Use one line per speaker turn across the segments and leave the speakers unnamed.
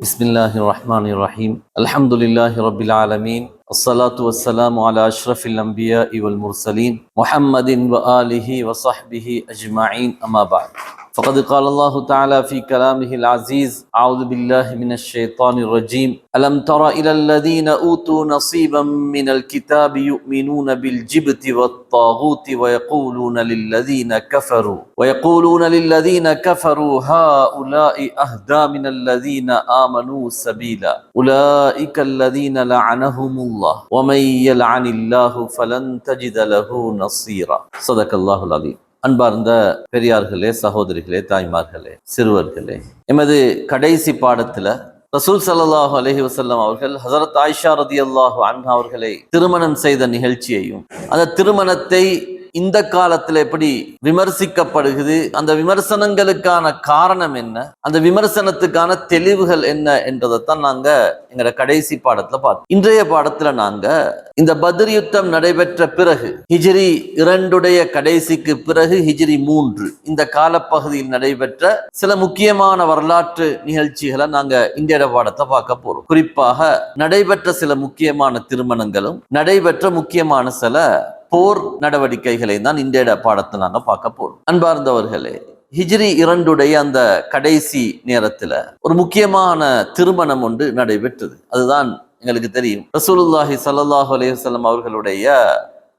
بسم الله الرحمن الرحيم الحمد لله رب العالمين الصلاة والسلام على أشرف الأنبياء والمرسلين محمد وآله وصحبه أجمعين أما بعد فقد قال الله تعالى في كلامه العزيز أعوذ بالله من الشيطان الرجيم ألم تر إلى الذين أوتوا نصيبا من الكتاب يؤمنون بالجبت والطاغوت ويقولون للذين كفروا هؤلاء أهدى من الذين آمنوا سبيلا أولئك الذين لعنهم الله ومن يلعن الله فلن تجد له نصيرا صدق الله العظيم. அன்பார்ந்த பெரியார்களே, சகோதரிகளே, தாய்மார்களே, சிறுவர்களே, எமது கடைசி பாடத்துல ரசூல் ஸல்லல்லாஹு அலைஹி வஸல்லம் அவர்கள் ஹஸரத் ஆயிஷா ரலியல்லாஹு அன்ஹா அவர்களை திருமணம் செய்த நிகழ்ச்சியையும் அந்த திருமணத்தை இந்த காலத்துல எப்படி விமர்சிக்கப்படுகிறது, அந்த விமர்சனங்களுக்கான காரணம் என்ன, அந்த விமர்சனத்துக்கான தெளிவுகள் என்ன என்றதைத்தான் நாங்க எங்கட கடைசி பாடத்துல பார்த்தோம். இன்றைய பாடத்துல நாங்க இந்த பத்ர் யுத்தம் நடைபெற்ற பிறகு ஹிஜ்ரி 2 கடைசிக்கு பிறகு ஹிஜ்ரி 3 இந்த காலப்பகுதியில் நடைபெற்ற சில முக்கியமான வரலாற்று நிகழ்ச்சிகளை நாங்க இன்றைய பாடத்தை பார்க்க போறோம். குறிப்பாக நடைபெற்ற சில முக்கியமான திருமணங்களும் நடைபெற்ற முக்கியமான சில போர் நடவடிக்கைகளை தான் இன்றைய பாடத்தை நாங்க பார்க்க போறோம். அன்பார்ந்தவர்களே, ஹிஜ்ரி 2 அந்த கடைசி நேரத்துல ஒரு முக்கியமான திருமணம் ஒன்று நடைபெற்றது. அதுதான் எங்களுக்கு தெரியும், ரசூலுல்லாஹி ஸல்லல்லாஹு அலைஹி வஸல்லம் அவர்களுடைய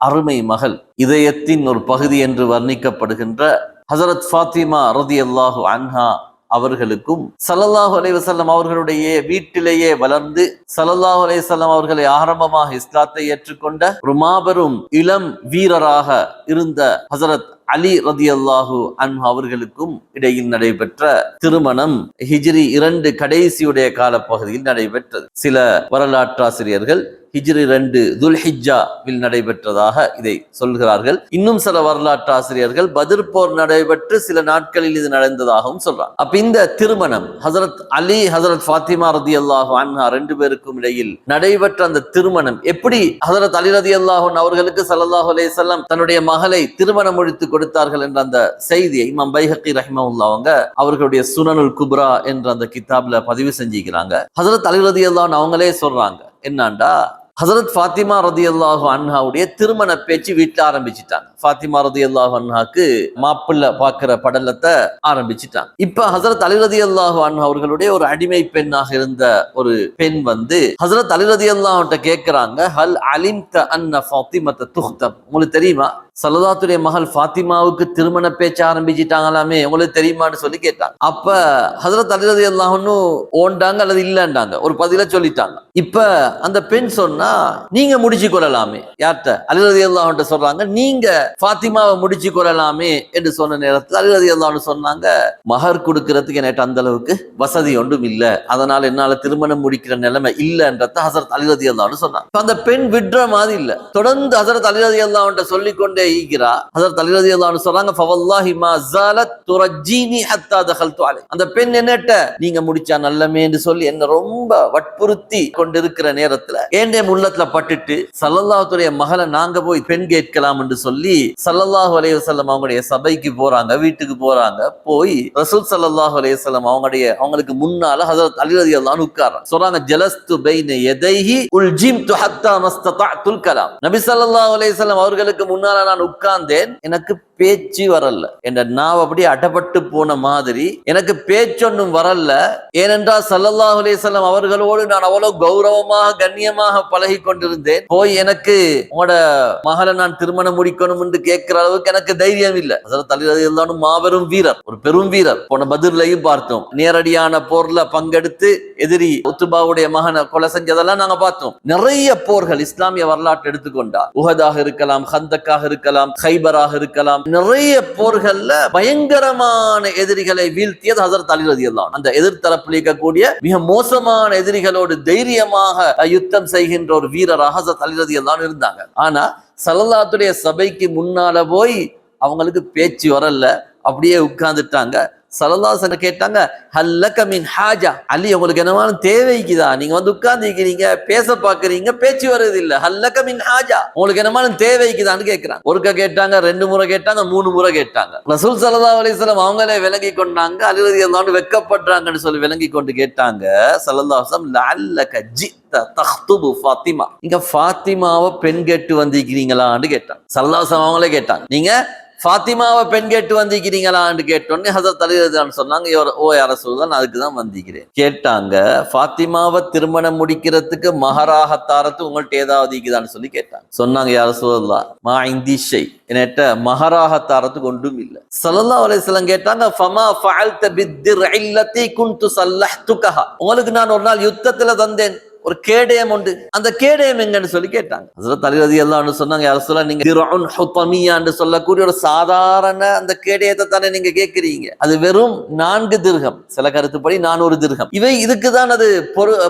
அருமை மகள், இதயத்தின் ஒரு பகுதி என்று வர்ணிக்கப்படுகின்ற ஹஸரத் ஃபாத்திமா ரலியல்லாஹு அன்ஹா அவர்களுக்கும் ஸல்லல்லாஹு அலைஹி வஸல்லம் அவர்களுடைய வீட்டிலேயே வளர்ந்து ஸல்லல்லாஹு அலைஹி வஸல்லம் அவர்களை ஆரம்பமாக இஸ்லாத்தை ஏற்றுக்கொண்ட ஒரு மாபெரும் இளம் வீரராக இருந்த ஹஸரத் அலி ரலியல்லாஹு அன்ஹு அவர்களுக்கும் இடையில் நடைபெற்ற திருமணம் ஹிஜ்ரி 2 கடைசியுடைய காலப்பகுதியில் நடைபெற்றது. சில வரலாற்றாசிரியர்கள் ஹிஜ்ரி 2 துல்ஹிஜ்ஜாவில் நடைபெற்றதாக இதை சொல்கிறார்கள். இன்னும் சில வரலாற்று ஆசிரியர்கள் பத்ர் போர் நடைபெற்று சில நாட்களில் இது நடந்ததாகவும் சொல்றாங்க. அப்ப இந்த திருமணம் ஹஸரத் அலி ஹஸரத் ஃபாத்திமா ரலியல்லாஹு அன்ஹா 2 பேருக்கும் இடையில் நடைபெற்ற அந்த திருமணம் எப்படி ஹஸரத் அலி ரலியல்லாஹு அன்ஹு அவர்களுக்கு ஸல்லல்லாஹு அலைஹி வஸல்லம் தன்னுடைய மகளை திருமணம் முடித்து கொடுத்தார்கள் என்ற அந்த செய்தியை இமாம் பைஹக்கி ரஹிமஹுல்லாஹ் அவங்க அவர்களுடைய சுனனுல் குப்ரா என்ற அந்த கிதாப்ல பதிவு செஞ்சுக்கிறாங்க. ஹஸரத் அலி ரலியல்லாஹு அன்ஹு அவங்களே சொல்றாங்க, என்னண்டா ஹஸரத் ஃபாத்திமா ரலியல்லாஹு அன்ஹாவுடைய திருமண பேச்சு வீட்டுல ஆரம்பிச்சுட்டாங்க. ஃபாத்திமா ரலியல்லாஹு அன்ஹாக்கு மாப்பிள்ளை பார்க்கிற படலத்தை ஆரம்பிச்சுட்டாங்க. இப்ப ஹஸரத் அலி ரலியல்லாஹு அன்ஹு அவர்களுடைய ஒரு அடிமை பெண்ணாக இருந்த ஒரு பெண் வந்து ஹஸரத் அலி ரலியல்லாஹு அன்ஹு கேட்கிறாங்க, ஹல் அலிம்த அன்ன ஃபாத்திமத துஹ்தப், உங்களுக்கு தெரியுமா ஸல்லல்லாஹுடைய மகள் ஃபாத்திமாவுக்கு திருமண பேச்சு ஆரம்பிச்சுட்டாங்களாமே, உங்களுக்கு தெரியுமான்னு சொல்லி கேட்டாங்க. அப்ப ஹஸரத் அலி ரலியல்லாஹு அன்ஹு ஓண்டாங்க அல்லது இல்லைன்றாங்க, ஒரு பதில சொல்லிட்டாங்க. இப்ப அந்த பெண் சொன்னா, நீங்க முடிச்சு கொள்ளலாமே. யார்கிட்ட? அலி ரலியல்லாஹு அன்ஹு சொல்றாங்க, நீங்க ஃபாத்திமாவை முடிச்சு கொள்ளலாமே என்று சொன்ன நேரத்தில் அலி ரலியல்லாஹு அன்ஹு சொன்னாங்க, மகர் கொடுக்கறதுக்கு எனக்கு அந்த அளவுக்கு வசதி ஒன்றும் இல்லை, அதனால என்னால திருமணம் முடிக்கிற நிலைமை இல்லைன்றத ஹஸரத் அலி ரலியல்லாஹு அன்ஹு சொன்னாங்க. அந்த பெண் விடுற மாதிரி இல்ல, தொடர்ந்து ஹஸரத் அலி ரலியல்லாஹு அன்ஹு சொல்லிக்கொண்டே ஈகிறா. ஹஸரத் அலி ரலியல்லாஹு அன்ஹு சொல்றாங்க, ஃபவல்லாஹி மா ஸாலத் துரஜ்ஜினி ஹத்தா தகல்து அலை, அந்த பெண் என்னட்ட நீங்க முடிச்சா நல்லமே என்று சொல்லி என்ன ரொம்ப வற்புறுத்தி கொண்டிருக்கிற நேரத்துல ஏண்டே உள்ளத்துல பட்டுட்டு ஸல்லல்லாஹுடைய மகளை நாங்க போய் பெண் கேட்கலாம் என்று சொல்லி ஸல்லல்லாஹு அலைஹி வஸல்லம் அவங்களுடைய சபைக்கு போறாங்க, வீட்டுக்கு போறாங்க. போய் ரசூல் ஸல்லல்லாஹு அலைஹி வஸல்லம் அவங்களுக்கு முன்னால ஹஸரத் அலி ரலியல்லாஹு அன்ஹு உட்கார்றாங்க. சொல்றாங்க, ஜலஸ்து பைன யதைஹி உல்ஜிம்து ஹத்தா மஸ்ததஅத்துல் கலாம், நபி ஸல்லல்லாஹு அலைஹி வஸல்லம் அவர்களுக்கு முன்னால நான் உட்கார்ந்தேன், எனக்கு பேச்சு வரல, என்ற நாவ் அப்படியே அடப்பட்டு போன மாதிரி எனக்கு பேச்சொன்னும் வரல. ஏனென்றால் ஸல்லல்லாஹு அலைஹி வஸல்லம் அவர்களோடு நான் அவ்வளவு கௌரவமாக கண்ணியமாக பழகி கொண்டிருந்தேன். போய் எனக்கு உங்களோட மகளை நான் திருமணம் முடிக்கணும் என்று கேட்கிற அளவுக்கு எனக்கு தைரியம் இல்லை. ஹஸரத் அலி ரலியல்லாஹு அன்ஹு மாபெரும் வீரர், ஒரு பெரும் வீரர். போன பத்ர்லயும் பார்த்தோம், நேரடியான போர்ல பங்கெடுத்து எதிரி உத்பாவுடைய மகனை கொலை செஞ்சதெல்லாம் நாங்க பார்த்தோம். நிறைய போர்கள் இஸ்லாமிய வரலாற்று எடுத்துக்கொண்டா, உஹதாக இருக்கலாம், ஹந்தக்காக இருக்கலாம், கைபராக இருக்கலாம், நிறைய போர்கள்ல பயங்கரமான எதிரிகளை வீழ்த்தியது ஹஸரத் அலி ரலியல்லாஹு அன்ஹு. அந்த எதிர்த்தரப்பில் இருக்கக்கூடிய மிக மோசமான எதிரிகளோடு தைரியமாக யுத்தம் செய்கின்ற ஒரு வீரராக ஹஸரத் அலி ரலியல்லாஹு அன்ஹு இருந்தாங்க. ஆனா ஸல்லல்லாஹுடைய சபைக்கு முன்னால போய் அவங்களுக்கு பேச்சு வரல, அப்படியே உட்கார்ந்துட்டாங்க. ஸல்லல்லாஹு அலைஹி வஸல்லம் கேட்டாங்க, ஹல்லக மின் ஹாஜா, அலி உங்களுக்கு என்னமான தேவைக்குதா? நீங்க வந்து உட்கார்ந்துக்கிறீங்க, பேச பாக்குறீங்க, பேச்சு வருது இல்ல. ஹல்லக மின் ஹாஜா, உங்களுக்கு என்னமான தேவைக்குதான்னு கேட்கிறாங்க. ஒருக்க கேட்டாங்க, 2 முறை கேட்டாங்க, 3 முறை கேட்டாங்க. ரசூல் ஸல்லல்லாஹு அலைஹி வஸல்லம் அவங்களே விளங்கி கொண்டாங்க, அலி ரலியல்லாஹு அன்ஹு வெட்கப்படுறாங்கன்னு சொல்லி விளங்கி கொண்டு கேட்டாங்க ஸல்லல்லாஹு அலைஹி வஸல்லம், லஅல்லக ஜித்த தஹ்துபு ஃபாத்திமா, நீங்க ஃபாத்திமாவை பெண் கேட்டு வந்திருக்கிறீங்களான்னு கேட்டாங்க. ஸல்லல்லாஹு அலைஹி வஸல்லம் அவங்களே கேட்டாங்க, நீங்க ஃபாத்திமாவை பெண் கேட்டு வந்திருக்கிறீங்களான்னு கேட்டோன்னே ஹஸரத் அலி ரலியல்லாஹு அன்ஹு சொன்னாங்க, ஓ யா ரசூலல்லாஹ், நான் அதுக்கு தான் வந்திருக்கிறேன். கேட்டாங்க, ஃபாத்திமாவை திருமணம் முடிக்கிறதுக்கு மஹராக தாரத்து உங்கள்ட்ட ஏதாவது இருக்குதான்னு சொல்லி கேட்டாங்க. சொன்னாங்க, யா ரசூலல்லாஹ் மா இந்தி ஷை, என்கிட்ட மஹராக தாரத்துக்கு ஒன்றும் இல்லை. ஸல்லல்லாஹு அலைஹி வஸல்லம் கேட்டாங்க, ஃபமா ஃபஅல்த பித்திர்இல்லதி குன்து ஸல்லஹ்துகஹா, உங்களுக்கு நான் ஒரு நாள் யுத்தத்துல தந்தேன் ஒரு கேடயம் உண்டு, அந்த கேடயம் எங்கன்னு சொல்லி கேட்டாங்க. ஹஸரத் அலி ரலியல்லாஹு அன்ஹு சொன்னாங்க, யா ரசூலல்லாஹ், நீங்க திர்உன் ஹுதமியான்னு சொல்லக்கூடிய ஒரு சாதாரண அந்த கேடயத்தை தானே நீங்க கேட்கிறீங்க, அது வெறும் 4 திர்ஹம், சில கருத்துப்படி 400 திர்ஹம், இவை இதுக்கு தான் அது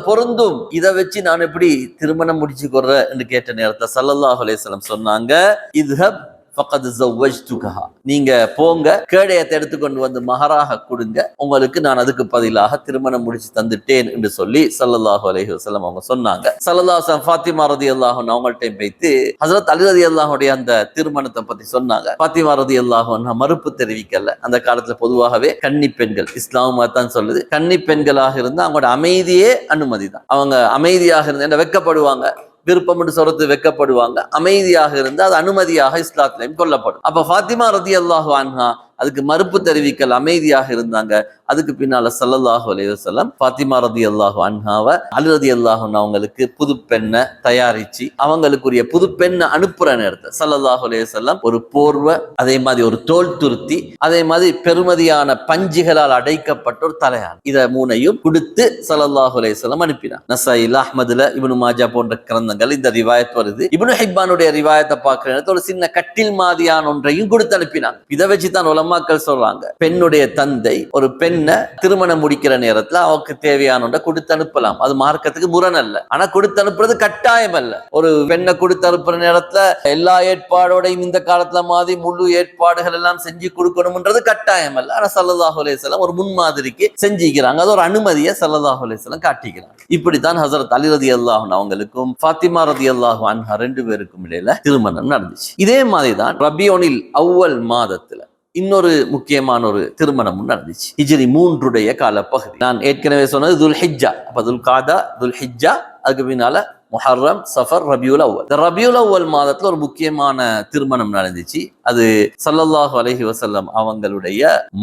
பொருந்தும், இதை வச்சு நான் எப்படி திருமணம் முடிச்சு கொள்றேன் என்று கேட்ட நேரத்தில் ஸல்லல்லாஹு அலைஹி வஸல்லம் சொன்னாங்க, இத்ஹப் ஃபகத் ஸவ்வஜ்துகஹா, நீங்க போங்க, கேடயத்தை எடுத்துக்கொண்டு வந்து மஹராக கொடுங்க, உங்களுக்கு நான் அதுக்கு பதிலாக திருமணம் முடிச்சு தந்துட்டேன் என்று சொல்லி ஸல்லல்லாஹு அலைஹி வஸல்லம் அவங்க சொன்னாங்க. ஸல்லல்லாஹு அலைஹி வஸல்லம் ஃபாத்திமா ரலியல்லாஹு அன்ஹா அவங்கள்ட்ட போயிட்டு ஹஸரத் அலி ரலியல்லாஹு அன்ஹுடைய அந்த திருமணத்தை பத்தி சொன்னாங்க. ஃபாத்திமா ரலியல்லாஹு அன்ஹா மறுப்பு தெரிவிக்கல. அந்த காலத்துல பொதுவாகவே கன்னி பெண்கள், இஸ்லாம் தான் சொல்லுது, கன்னி பெண்களாக இருந்தா அவங்களோட அமைதியே அனுமதி தான். அவங்க அமைதியாக இருந்தா வெட்கப்படுவாங்க, விருப்பம் என்று சொல்றது வெட்கப்படுவாங்க, அமைதியாக இருந்து அது அனுமதியாக இஸ்லாத்திலையும் கொல்லப்படும். அப்ப ஃபாத்திமா ரலியல்லாஹு அன்ஹா அதுக்கு மறுப்பு தெரிவிக்கல், அமைதியாக இருந்தாங்க. அதுக்கு பின்னால ஸல்லல்லாஹு அலைஹி வஸல்லம் ஃபாத்திமா ரலியல்லாஹு அன்ஹாவை அலி ரலியல்லாஹு அன்ஹு அவங்களுக்கு புது பெண்ணை தயாரிச்சு அவங்களுக்குரிய புது பெண்ணை அனுப்புற நேரத்தை ஸல்லல்லாஹு அலைஹி வஸல்லம் ஒரு போர்வை, அதே மாதிரி ஒரு தோல் துருத்தி, அதே மாதிரி பெருமதியான பஞ்சுகளால் அடைக்கப்பட்ட ஒரு தலையான், இதை 3ஐயும் கொடுத்து ஸல்லல்லாஹு அலைஹி வஸல்லம் அனுப்பினார். நஸாயில, அஹ்மதுல, இப்னு மாஜா போன்ற கிரந்தங்கள் இந்த ரிவாயத் வருது. இப்னு ஹிப்பானுடைய ரிவாயத்தை பார்க்கிற நேரத்தில் ஒரு சின்ன கட்டில் மாதிரியான ஒன்றையும் கொடுத்து அனுப்பினாங்க. இதை வச்சு தான் உலமாக்கள் சொல்றாங்க, பெண்ணுடைய தந்தை ஒரு பெண்ணை திருமணம் முடிக்கிற நேரத்துல அவருக்கு தேவையான ஒன்றை கொடுத்து அனுப்பலாம், அது மார்க்கத்துக்கு முரண் அல்ல. ஆனா கொடுத்து அனுப்புறது கட்டாயம் அல்ல. ஒரு பெண்ணை கொடுத்து அனுப்புற நேரத்துல எல்லா ஏற்பாடோடையும் இந்த காலத்துல மாதிரி முழு ஏற்பாடுகள் எல்லாம் செஞ்சு கொடுக்கணும்ன்றது கட்டாயம் அல்ல. ஆனா ஸல்லல்லாஹு அலைஹி வஸல்லம் ஒரு முன்மாதிரிக்கு செஞ்சுக்கிறாங்க, அது ஒரு அனுமதியை ஸல்லல்லாஹு அலைஹி வஸல்லம் காட்டிக்கிறாங்க. இப்படித்தான் ஹஸரத் அலி ரலியல்லாஹு அன்ஹு அவங்களுக்கும் ஃபாத்திமா ரலியல்லாஹு அன்ஹா 2 பேருக்கும் இடையில திருமணம் நடந்துச்சு. இதே மாதிரிதான் ரபியுல் அவ்வல் மாதத்துல இன்னொரு முக்கியமான ஒரு திருமணமும் நடந்துச்சு. ஹிஜ்ரி 3 காலப்பகுதி. நான் ஏற்கனவே சொன்னது துல் ஹிஜ்ஜா, அப்ப துல் காதா, துல் ஹிஜ்ஜா, அதுக்கு பின்னால முஹர்ரம், சஃபர், ரபியுல் அவ்வல். இந்த ரபியுல் அவ்வல் மாதத்துல ஒரு முக்கியமான திருமணம் நடந்துச்சு. அது ஸல்லல்லாஹு அலைஹி வஸல்லம் அவங்களுடைய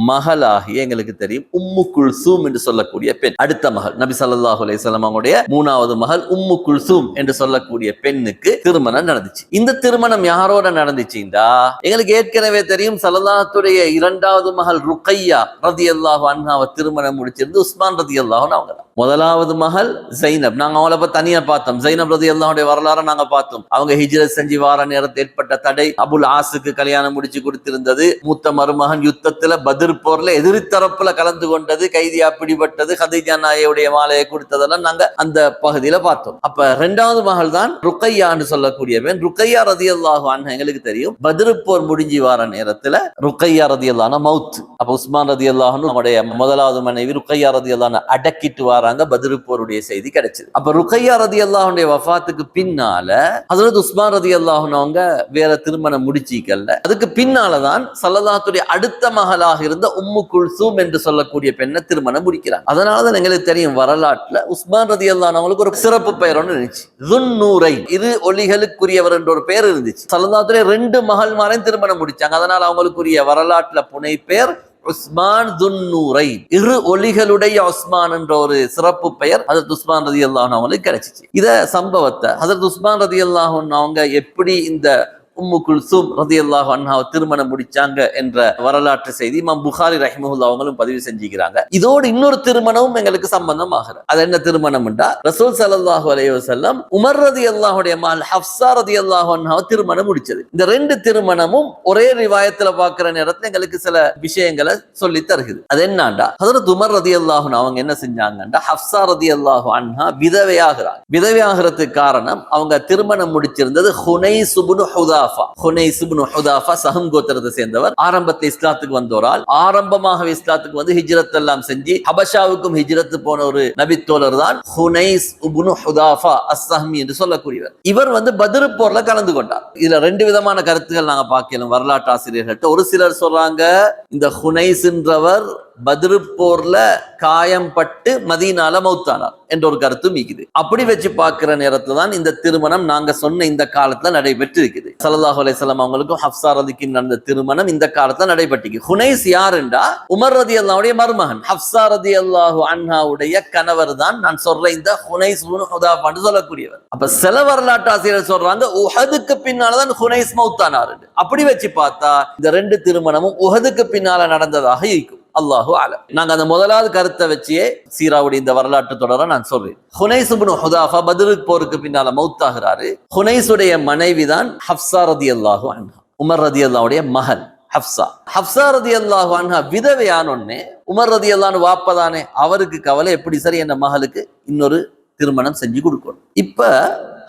மகளாகிய, எங்களுக்கு தெரியும், உம்மு குல்சூம் என்று சொல்லக்கூடிய பெண், அடுத்த மகள், நபி ஸல்லல்லாஹு அலைஹி வஸல்லம் அவங்களுடைய 3வது மகள் உம்மு குல்சூம் என்று சொல்லக்கூடிய பெண்ணுக்கு திருமணம் நடந்துச்சு. இந்த திருமணம் யாரோட நடந்துச்சுண்டா, எங்களுக்கு ஏற்கனவே தெரியும், ஸல்லல்லாஹுடைய 2வது மகள் ருக்கையா ரலியல்லாஹு அன்ஹாவை திருமணம் முடிச்சிருந்து உஸ்மான் ரலியல்லாஹு அன்ஹு அவங்க. 1வது மகள் ஜைனப், நாங்க அவளை பத்தி தனியா பார்த்தோம். ஜைனப் ரலியல்லாஹுடைய வரலாறை நாங்க பார்த்தோம். அவங்க ஹிஜ்ரத் செஞ்சு வார நேரத்தில் ஏற்பட்ட தடை, அபுல் ஆஸுக்கு கல்யாணம் முடிச்சு கொடுத்திருந்தது, மூத்த மருமகன் யுத்தத்துல பத்ர் போர்ல எதிர்த்தரப்புல கலந்து கொண்டது, கைதியா பிடிபட்டது, ஹதீஜா நாயையுடைய மாலையை கொடுத்ததெல்லாம் நாங்க அந்த பகுதியில பார்த்தோம். அப்ப 2வது மகள் தான் ருக்கையான்னு சொல்லக்கூடிய பெண். ருக்கையா ரலியல்லாஹு அன்ஹா எங்களுக்கு தெரியும், பத்ர் போர் முடிஞ்சு வார நேரத்துல ருக்கையா ரலியல்லாஹு அன்ஹா மவுத். அப்ப உஸ்மான் ரலியல்லாஹு அன்ஹு அவருடைய 1வது மனைவி ருக்கையா ரலியல்லாஹு அன்ஹா அடக்கிட்டு வாராங்க. பத்ர் போருடைய செய்தி கிடைச்சது. அப்ப ருக்கையா ரலியல்லாஹு அன்ஹுடைய வஃபாத்துக்கு பின்னால ஹஜ்ரத் உஸ்மான் ரலியல்லாஹு அன்ஹு அவங்க வேற திருமணம் முடிச்சிக்கல்ல. அதுக்கு பின்னாலதான் ஸல்லல்லாஹுடைய அடுத்த மகளாக இருந்த உம்மு குல்சூம் என்று சொல்லக்கூடிய பெண்ணை திருமணம் முடிக்கிறாங்க. அதனாலதான் எங்களுக்கு தெரியும், வரலாற்றுல உஸ்மான் ரலியல்லாஹு அன்ஹு அவங்களுக்கு ஒரு சிறப்பு பெயர் ஒன்று இருந்துச்சு, துன்னூரைன், 2 ஒளிகளுக்குரியவர் என்ற ஒரு பெயர் இருந்துச்சு. ஸல்லல்லாஹுடைய 2 மகள்மாரையும் திருமணம் முடிச்சாங்க. அதனால அவங்களுக்குரிய வரலாற்றுல புனை பெயர் உஸ்மான் துன்னூரைன், 2 ஒளிகளுடைய உஸ்மான் என்ற ஒரு சிறப்பு பெயர் ஹஜ்ரத் உஸ்மான் ரலியல்லாஹு அன்ஹு அவங்களுக்கு கிடைச்சிச்சு. இத சம்பவத்தை ஹஜ்ரத் உஸ்மான் ரலியல்லாஹு அன்ஹு அவங்க எப்படி இந்த உம்மு குல்சூம் ரலியல்லாஹு அன்ஹா திருமணம் முடிச்சாங்க என்ற வரலாற்று செய்தி இமாம் புகாரி ரஹிமஹுல்லாஹ் அவங்களும் பதிவு செஞ்சுக்கிறாங்க. இதோடு இன்னொரு திருமணமும் எங்களுக்கு சம்பந்தம் ஆகுது. அது என்ன திருமணம்ன்றா, ரசூல் ஸல்லல்லாஹு அலைஹி வஸல்லம் உமர் ரலியல்லாஹுடைய மகள் ஹஃப்ஸா ரலியல்லாஹு அன்ஹா திருமணம் முடிச்சது. இந்த 2 திருமணமும் ஒரே ரிவாயத்துல பார்க்கிற நேரத்துல எங்களுக்கு சில விஷயங்களை சொல்லி தருகிறது. அது என்னண்டா, ஹஜ்ரத் உமர் ரலியல்லாஹு அன்ஹு அவங்க என்ன செஞ்சாங்கன்றா, ஹஃப்ஸா ரலியல்லாஹு அன்ஹா விதவையாகிறாங்க. விதவையாகிறதுக்கு காரணம், அவங்க திருமணம் முடிச்சிருந்தது ஹுனைஸ் இப்னு ஹுதா ஹுதாஃபா. ஹுனைஸ் இப்னு ஹுதாஃபா சஹம் கோத்திரத்தை சேர்ந்தவர். ஆரம்பத்தில் இஸ்லாத்துக்கு வந்தோரால், ஆரம்பமாக இஸ்லாத்துக்கு வந்து ஹிஜ்ரத் எல்லாம் செஞ்சு ஹபஷாவுக்கும் ஹிஜ்ரத் போன ஒரு நபித்தோழர் தான் ஹுனைஸ் இப்னு ஹுதாஃபா அஸ்-சஹ்மி என்று சொல்லக்கூடியவர். இவர் வந்து பத்ர் போர்ல கலந்து கொண்டார். இதுல ரெண்டு விதமான கருத்துக்கள் நாங்க பார்க்கலாம் வரலாற்று ஆசிரியர்கள்ட்ட. ஒரு சிலர் சொல்றாங்க இந்த ஹுனைஸ் என்றவர் பத்ர் போர்ல காயம் பட்டு மதீனால மௌத்தானார் என்ற ஒரு கருத்து மீக்குது. அப்படி வச்சு பார்க்கிற நேரத்துல தான் இந்த திருமணம் நாங்க சொன்ன இந்த காலத்துல நடைபெற்று இருக்குது. ஸல்லல்லாஹு அலைஹி வஸல்லம் அவங்களுக்கும் ஹஃப்ஸா ரலிக்கும் நடந்த திருமணம் இந்த காலத்துல நடைபெற்று. ஹுனைஸ் யாருண்டா உமர் ரலியல்லாஹுடைய மருமகன், ஹஃப்ஸா ரலியல்லாஹு அன்ஹாவுடைய கணவர் தான் நான் சொல்ற இந்த ஹுனைஸ் இப்னு ஹுதாஃபான்னு சொல்லக்கூடியவர். அப்ப சில வரலாற்று ஆசிரியர் சொல்றாங்க உஹதுக்கு பின்னால்தான் ஹுனைஸ் மௌத்தானார். அப்படி வச்சு பார்த்தா இந்த ரெண்டு திருமணமும் உஹதுக்கு பின்னால நடந்ததாக இருக்கும். அல்லாஹு அலம். நாங்க அந்த முதலாவது கருத்தை வச்சே சீராவுடைய இந்த வரலாற்று தொடரை நான் சொல்றேன். ஹுனைஸ் இப்னு ஹுதாஃபா பத்ர் போருக்கு பின்னால மௌத்தாகிறாரு. ஹுனைஸுடைய மனைவி தான் ஹஃப்ஸா ரலியல்லாஹு அன்ஹா, உமர் ரலியல்லாஹுடைய மகள் ஹஃப்ஸா. ஹஃப்ஸா ரலியல்லாஹு அன்ஹா விதவையானொன்னே உமர் ரலியல்லாஹு வாப்பதானே, அவருக்கு கவலை எப்படி சரி என் மகளுக்கு இன்னொரு திருமணம் செஞ்சு கொடுக்கணும். இப்ப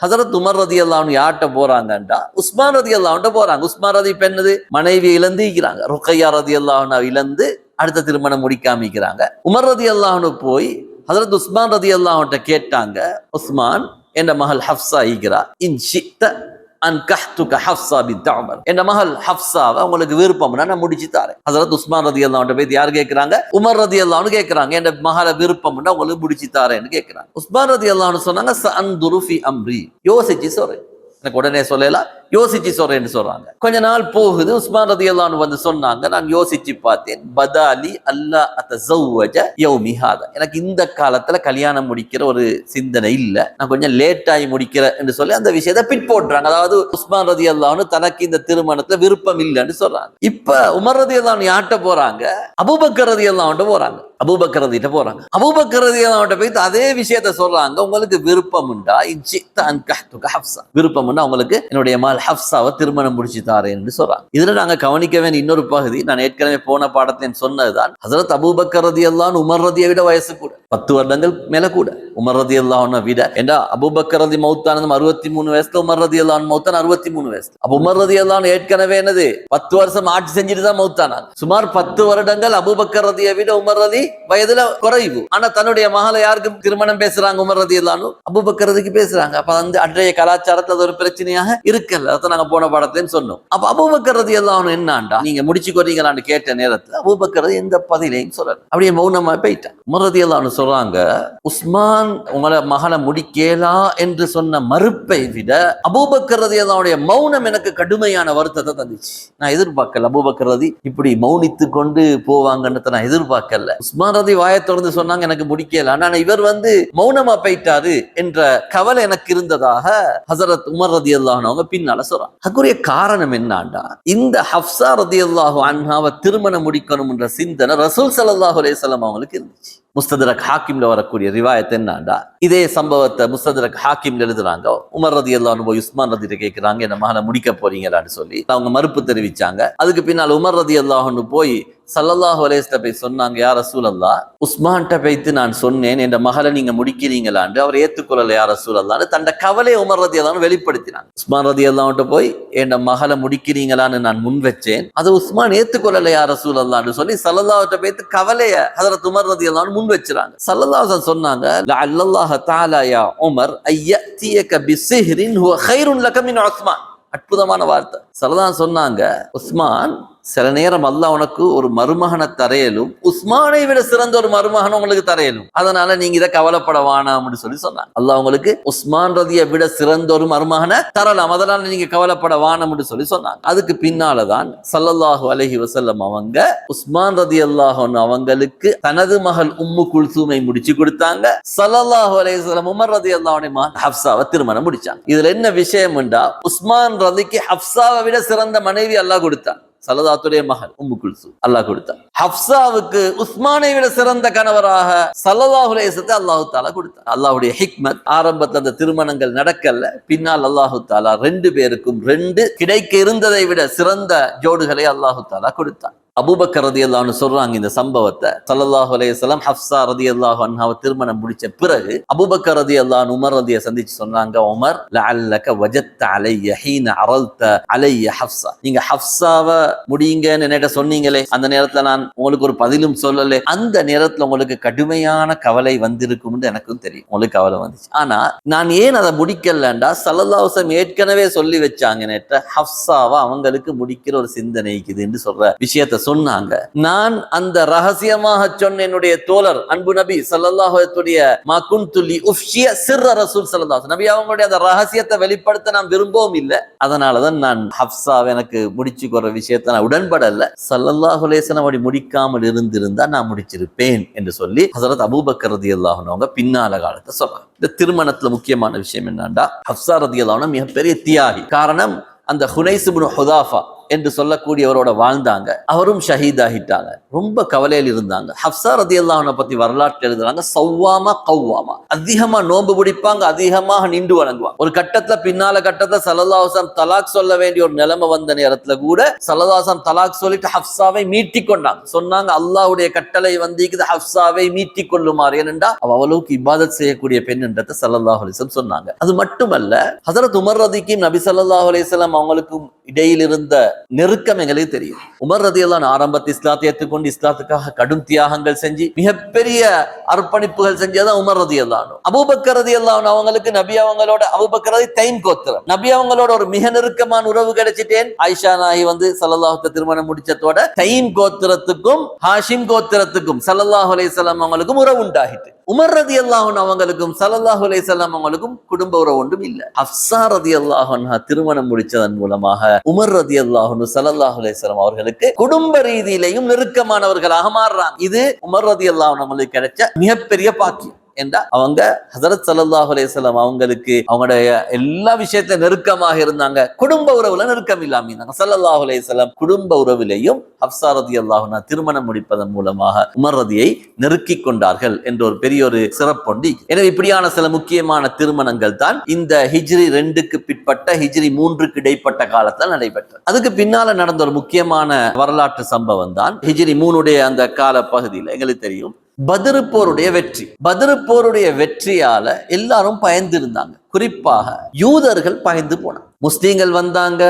ஹஸரத் உமர் ரலியல்லாஹு யார்ட்ட போறாங்கண்டா உஸ்மான் ரலியல்லாஹு போறாங்க. உஸ்மான் ரலி பெண்ணது மனைவி இழந்துக்கிறாங்க. ருக்கையா ரலியல்லாஹு இழந்து அடுத்த திருமணம் முடிக்காமிக்கிறாங்க. உமர் ரலியல்லாஹு போய் ஹஸரத் உஸ்மான் ரலியல்லாஹு கேட்டாங்க, உஸ்மான் என்ற மகள் ஹஃப்ஸா ஈகிறா, இன் ஷித்த அன்கஹ்துக ஹஃப்ஸா பின்த் உமர், என்ற மகள் ஹஃப்ஸாவை உங்களுக்கு விருப்பம்னா நான் முடிச்சு தாரேன். ஹஸரத் உஸ்மான் ரலியல்லாஹு போய் யார் கேட்கிறாங்க? உமர் ரலியல்லாஹு கேட்கிறாங்க, என்ற மகளை விருப்பம்னா உங்களுக்கு முடிச்சு தாரேன்னு கேட்கிறாங்க. உஸ்மான் ரலியல்லாஹு சொன்னாங்க சஅன்துரு ஃபி அம்ரி, யோசிச்சு சொல்றேன், எனக்கு உடனே சொல்லலாம், யோசிச்சு சொல்றேன்னு சொல்றாங்க. கொஞ்ச நாள் போகுது. உஸ்மான் ரலியல்லாஹு வந்து சொன்னாங்க, நான் யோசிச்சு பார்த்தேன், பதாலி அல்லா அத்தஸவ்வஜ யௌமி ஹாதா, எனக்கு இந்த காலத்துல கல்யாணம் முடிக்கிற ஒரு சிந்தனை இல்ல, நான் கொஞ்சம் லேட் ஆகி முடிக்கிற என்று சொல்லி அந்த விஷயத்தை பிட் போடுறாங்க. அதாவது உஸ்மான் ரலியல்லாஹு தனக்கு இந்த திருமணத்துல விருப்பம் இல்லைன்னு சொல்றாங்க. இப்ப உமர் ரலியல்லாஹு யார்ட்ட போறாங்க? அபூபக்கர் ரலியல்லாஹு போறாங்க. அபூபக்கர் ரலிட்ட போறாங்க. அபூபக்கர் ரலியல்லாஹு போய் அதே விஷயத்த சொல்றாங்க, உங்களுக்கு விருப்பம் உண்டா இன்ஷித்த அன்கஹ்துக ஹஃப்ஸா, விருப்பம் உண்டா உங்களுக்கு என்னுடைய மகள் ஹஃப்ஸாவை திருமணம் முடிச்சு தாரேன் என்று சொல்றாங்க. இதுல நாங்க கவனிக்க வேண்டிய இன்னொரு பகுதி, நான் ஏற்கனவே போன பாடத்தில் சொன்னதுதான், ஹஸரத் அபூபக்கர் ரலியல்லாஹு உமர் ரலியை விட வயசு கூட, 10 வருடங்கள் மேல கூட உமர் ரலியல்லாஹு விட. ஏண்டா அபூபக்கர் ரலி மௌத்தானது 63 வயசுல, உமர் ரலியல்லாஹு மௌத்தான் 63 வயசுல. அப்ப உமர் ரலியல்லாஹு ஏற்கனவே என்னது 10 வருஷம் ஆட்சி செஞ்சுட்டு தான் மௌத்தானாங்க. சுமார் 10 வருடங்கள் அபூபக்கர் ரலியை விட உமர் ரலி வயதுல குறைவு. ஆனா தன்னுடைய மகளை யாருக்கு திருமணம் பேசுறாங்க? உமர் ரலியல்லாஹு அபூபக்கர் ரலிக்கு பேசுறாங்க. அப்ப வந்து அன்றைய கலாச்சாரத்துல அது ஒரு பிரச்சனையாக இருக்கல. அதை நாங்க போன பாடத்திலும் சொன்னோம். அப்ப அபூபக்கர் ரலியல்லாஹு என்னண்டா நீங்க முடிச்சுக்கொறீங்களான்னு கேட்ட நேரத்துல அபூபக்கர் எந்த பதிலையும் சொல்லல, அப்படியே மௌனமா போயிட்டாங்க. உமர் ரலியல்லாஹு சொல்றாங்க, உஸ்மான் உங்களை மகளை முடிக்கலா என்று சொன்ன மறுப்பை விட அபூபக்கர் ரலியல்லாஹுடைய மௌனம் எனக்கு கடுமையான வருத்தத்தை தந்துச்சு. நான் எதிர்பார்க்கல அபூபக்கர் ரலி இப்படி மௌனித்து கொண்டு போவாங்கன்னு நான் எதிர்பார்க்கல. உஸ்மான் ரலி வாயை திறந்து சொன்னாங்க எனக்கு முடிக்கல, ஆனா இவர் வந்து மௌனமா போயிட்டாரு என்ற கவலை எனக்கு இருந்ததாக ஹஸரத் உமர் ரலியல்லாஹு அவங்க பின்னால சொல்றாங்க. அதுக்குரிய காரணம் என்னண்டா, இந்த ஹஃப்ஸா ரலியல்லாஹு அன்ஹாவை திருமணம் முடிக்கணும் என்ற சிந்தனை ரசூல் ஸல்லல்லாஹு அலைஹி வஸல்லம் அவங்களுக்கு இருந்துச்சு. முஸ்தத்ரக் ஹாக்கிம்ல வரக்கூடிய ரிவாயத் என்னண்டா, இதே சம்பவத்தை முஸ்தத்ரக் ஹாக்கிம்ல எழுதுறாங்க. உமர் ரலியல்லாஹு அன்ஹு உஸ்மான் ரலிட்ட கேட்கிறாங்க, என்ன மகனை முடிக்க போறீங்களான்னு சொல்லி. அவங்க மறுப்பு தெரிவிச்சாங்க. அதுக்கு பின்னால் உமர் ரலியல்லாஹு அன்ஹு போய் ஸல்லல்லாஹு அலைஹி வஸல்லம் போய் சொன்னாங்க, யா ரசூலல்லாஹ், உஸ்மான்ட்ட போய்த்து நான் சொன்னேன் என்ற மகளை நீங்க முடிக்கிறீங்களான்னு, அவர் ஏத்துக்கொள்ளல யா ரசூலல்லாஹ்னு தன்னை கவலையை உமர் ரலியல்லாஹு அன்ஹு வெளிப்படுத்தினாங்க. உஸ்மான் ரலியல்லாஹு அன்ஹு போய் என்ற மகளை முடிக்கிறீங்களான்னு நான் முன் வச்சேன், அது உஸ்மான் ஏத்துக்கொள்ளல யா ரசூலல்லாஹ்னு சொல்லி ஸல்லல்லாஹு அலைஹி வஸல்லம் போய்த்து கவலையை ஹஜ்ரத் உமர் ரலியல்லாஹு அன்ஹு முன் வச்சாங்க. ஸல்லல்லாஹு அலைஹி வஸல்லம் சொன்னாங்க, லஅல்லல்லாஹ தஆலா யா உமர் அய்யதியக பிஸிஹ்ரின் ஹுவ கைருன் லக மின் உஸ்மான். அற்புதமான வார்த்தை. ஸல்லல்லாஹு சொன்னாங்க, உஸ்மான் சில நேரம் அல்லாஹ் உனக்கு ஒரு மருமகனை தரையலும், உஸ்மானை விட சிறந்த ஒரு மருமகனை உங்களுக்கு தரையலும், அதனால நீங்க இதை கவலைப்பட வேணாம்னு சொல்லி சொன்னாங்க. அல்லாஹ் உங்களுக்கு உஸ்மான் ரலியை விட சிறந்த ஒரு மருமகனை தரலாம், அதனால நீங்க கவலைப்பட வேணாம்னு சொல்லி சொன்னாங்க. அதுக்கு பின்னாலதான் ஸல்லல்லாஹு அலைஹி வஸல்லம் அவங்க உஸ்மான் ரலியல்லாஹு அன்ஹு அவங்களுக்கு தனது மகள் உம்மு குல்சூமை முடிச்சு கொடுத்தாங்க. ஸல்லல்லாஹு அலைஹி வஸல்லம் உமர் ரலியல்லாஹு அன்ஹு மகள் ஹஃப்ஸாவை திருமணம் முடிச்சாங்க. இதுல என்ன விஷயம் என்றா, உஸ்மான் ரலிக்கு ஹஃப்ஸாவை விட சிறந்த மனைவி அல்லாஹ் கொடுத்தான். சல்லல்லாஹுடைய மகள் உம்மு குல்சூம் அல்லாஹ் கொடுத்தான். ஹஃப்ஸாவுக்கு உஸ்மானை விட சிறந்த கணவராக ஸல்லல்லாஹு அலைஹி வஸல்லம் அல்லாஹ் தஆலா கொடுத்தான். அல்லாஹ்வுடைய ஹிக்மத், ஆரம்பத்தில் அந்த திருமணங்கள் நடக்கல, பின்னால் அல்லாஹ் தஆலா 2 பேருக்கும் 2 கிடைக்க இருந்ததை விட சிறந்த ஜோடுகளை அல்லாஹ் தஆலா கொடுத்தான். அபூபக்கர் ரலியல்லாஹு அன்ஹு சொல்றாங்க இந்த சம்பவத்தை. ஸல்லல்லாஹு அலைஹி வஸல்லம் ஹஃப்ஸா ரலியல்லாஹு அன்ஹாவை திருமணம் முடிச்ச பிறகு அபூபக்கர் ரலியல்லாஹு அன்ஹு உமர் ரலியை சந்திச்சு சொன்னாங்க, உமர் லஅல்லக வஜத்த அலைய ஹீன அரல்த அலைய ஹஃப்ஸா, நீங்க ஹஃப்ஸாவை முடியுங்கன்னு என்கிட்ட சொன்னீங்களே, அந்த நேரத்துல நான் உங்களுக்கு ஒரு பதிலும் சொல்லல, அந்த நேரத்துல உங்களுக்கு கடுமையான கவலை வந்திருக்கும்னு எனக்கும் தெரியும், உங்களுக்கு கவலை வந்துச்சு. ஆனா நான் ஏன் அதை முடிக்கலண்டா ஸல்லல்லாஹு அலைஹி வஸல்லம் ஏற்கனவே சொல்லி வச்சாங்க நேற்ற ஹஃப்ஸாவை அவங்களுக்கு முடிக்கிற ஒரு சிந்தனை இருக்குதுன்னு சொல்ற விஷயத்த சொன்னாங்க. நான் அந்த ரகசியமாக சொன்ன என்னுடைய தோழர் அன்பு நபி ஸல்லல்லாஹு அலைஹி வஸல்லம் மா குன்து லி உஃப்ஷிய சிர்ர ரசூல் ஸல்லல்லாஹு அலைஹி வஸல்லம், நபி அவங்களுடைய அந்த ரகசியத்தை வெளிப்படுத்த நான் விரும்பவும் இல்லை, அதனாலதான் நான் ஹஃப்ஸாவை எனக்கு முடிச்சுக்கிற விஷயத்தை நான் உடன்படல, ஸல்லல்லாஹு அலைஹி வஸல்லம் அப்படி முடிக்காமல் இருந்திருந்தா நான் முடிச்சிருப்பேன் என்று சொல்லி ஹஸரத் அபூபக்கர் ரலியல்லாஹு அன்ஹு அவங்க பின்னால காலத்தை சொல்றாங்க. இந்த திருமணத்துல முக்கியமான விஷயம் என்னன்னா, ஹஃப்ஸா ரலியல்லாஹு அன்ஹா மிகப்பெரிய தியாகி. காரணம், அந்த ஹுனைஸ் இப்னு ஹுதாஃபா என்று சொல்லக்கூடியவரோட வாழ்ந்தாங்க, அவரும் ஷஹீதாகிட்டாங்க, ரொம்ப கவலையில் இருந்தாங்க. ஹஃப்ஸா ரலியல்லாஹு அன்ஹா பத்தி வரலாற்று எழுதுறாங்க, சவ்வாமா கவ்வாமா, அதிகமா நோன்பு பிடிப்பாங்க, அதிகமாக நின்று வணங்குவாங்க. ஒரு கட்டத்துல பின்னால கட்டத்துல ஸல்லல்லாஹு அலைஹி வஸல்லம் தலாக் சொல்ல வேண்டிய ஒரு நிலைமை வந்த நேரத்துல கூட ஸல்லல்லாஹு அலைஹி வஸல்லம் தலாக் சொல்லிட்டு ஹஃப்ஸாவை மீட்டி கொண்டாங்க. சொன்னாங்க, அல்லாஹ்வுடைய கட்டளை வந்திருக்குது, ஹஃப்ஸாவை மீட்டி கொள்ளுமாறு, ஏனென்றா அவளுக்கு இபாதத் செய்யக்கூடிய பெண் என்றதை ஸல்லல்லாஹு அலைஹி வஸல்லம் சொன்னாங்க. அது மட்டுமல்ல, ஹஸரத் உமர் ரலிக்கும் நபி ஸல்லல்லாஹு அலைஹி வஸல்லம் அவங்களுக்கும் இடையில் இருந்த நெருக்கம் எங்களுக்கு தெரியும். உமர் ரலியல்லாஹு அன்ஹு ஆரம்பத்தில் இஸ்லாத்தை ஏற்றுக்கொண்டு இஸ்லாத்துக்காக கடும் தியாகங்கள் செஞ்சு மிகப்பெரிய அர்ப்பணிப்புகள் செஞ்சதான் உமர் ரலியல்லாஹு அன்ஹு. அபூபக்கர் ரலியல்லாஹு அன்ஹு அவங்களுக்கு நபி அவங்களோட, அபூபக்கர் தைம் கோத்திரம், நபி அவங்களோட ஒரு மிக நெருக்கமான உறவு கிடைச்சிட்டேன். ஆயிஷா நாயகி வந்து ஸல்லல்லாஹு அலைஹி திருமணம் முடிச்சதோட தைம் கோத்திரத்துக்கும் ஹாஷிம் கோத்திரத்துக்கும் ஸல்லல்லாஹு அலைஹி வஸல்லம் அவங்களுக்கும் உறவு உண்டாகிட்டு. உமர் ரலியல்லாஹு அன்ஹு அவங்களுக்கும் ஸல்லல்லாஹு அலைஹி வஸல்லம் அவங்களுக்கும் குடும்ப உறவு ஒன்றும் இல்லை. ஹஃப்ஸா ரலியல்லாஹு அன்ஹா திருமணம் முடிச்சதன் மூலமாக உமர் ரலியல்லாஹு அன்ஹு ஸல்லல்லாஹு அலைஹி வஸல்லம் அவர்களுக்கு குடும்ப ரீதியிலையும் நெருக்கமானவர்களாக மாறுறாங்க. இது உமர் ரலியல்லாஹு அன்ஹு அவங்களுக்கு கிடைச்ச மிகப்பெரிய பாக்கியம். என்றா அவங்க ஹஸரத் ஸல்லல்லாஹு அலைஹி வஸல்லம் அவங்களுக்கு அவங்களுடைய எல்லா விஷயத்துல நெருக்கமாக இருந்தாங்க, குடும்ப உறவுல நெருக்கம் இல்லாம இருந்தாங்க. ஸல்லல்லாஹு அலைஹி வஸல்லம் குடும்ப உறவிலையும் ஹஃப்ஸா ரலியல்லாஹு அன்ஹா திருமணம் முடிப்பதன் மூலமாக உமர் ரலியை நெருக்கி கொண்டார்கள் என்ற ஒரு பெரிய ஒரு சிறப்பொண்டி. எனவே இப்படியான சில முக்கியமான திருமணங்கள் தான் இந்த ஹிஜ்ரி 2க்கு பிற்பட்ட ஹிஜ்ரி 3க்கு இடைப்பட்ட காலத்தில் நடைபெற்றது. அதுக்கு பின்னால நடந்த ஒரு முக்கியமான வரலாற்று சம்பவம் தான் ஹிஜ்ரி 3 அந்த கால பகுதியில் எங்களுக்கு தெரியும் பத்ர் போருடைய வெற்றி. பத்ர் போருடைய வெற்றியால எல்லாரும் பயந்து இருந்தாங்க, குறிப்பாக யூதர்கள் பயந்து போனாங்க. முஸ்லீம்கள் வந்தாங்க,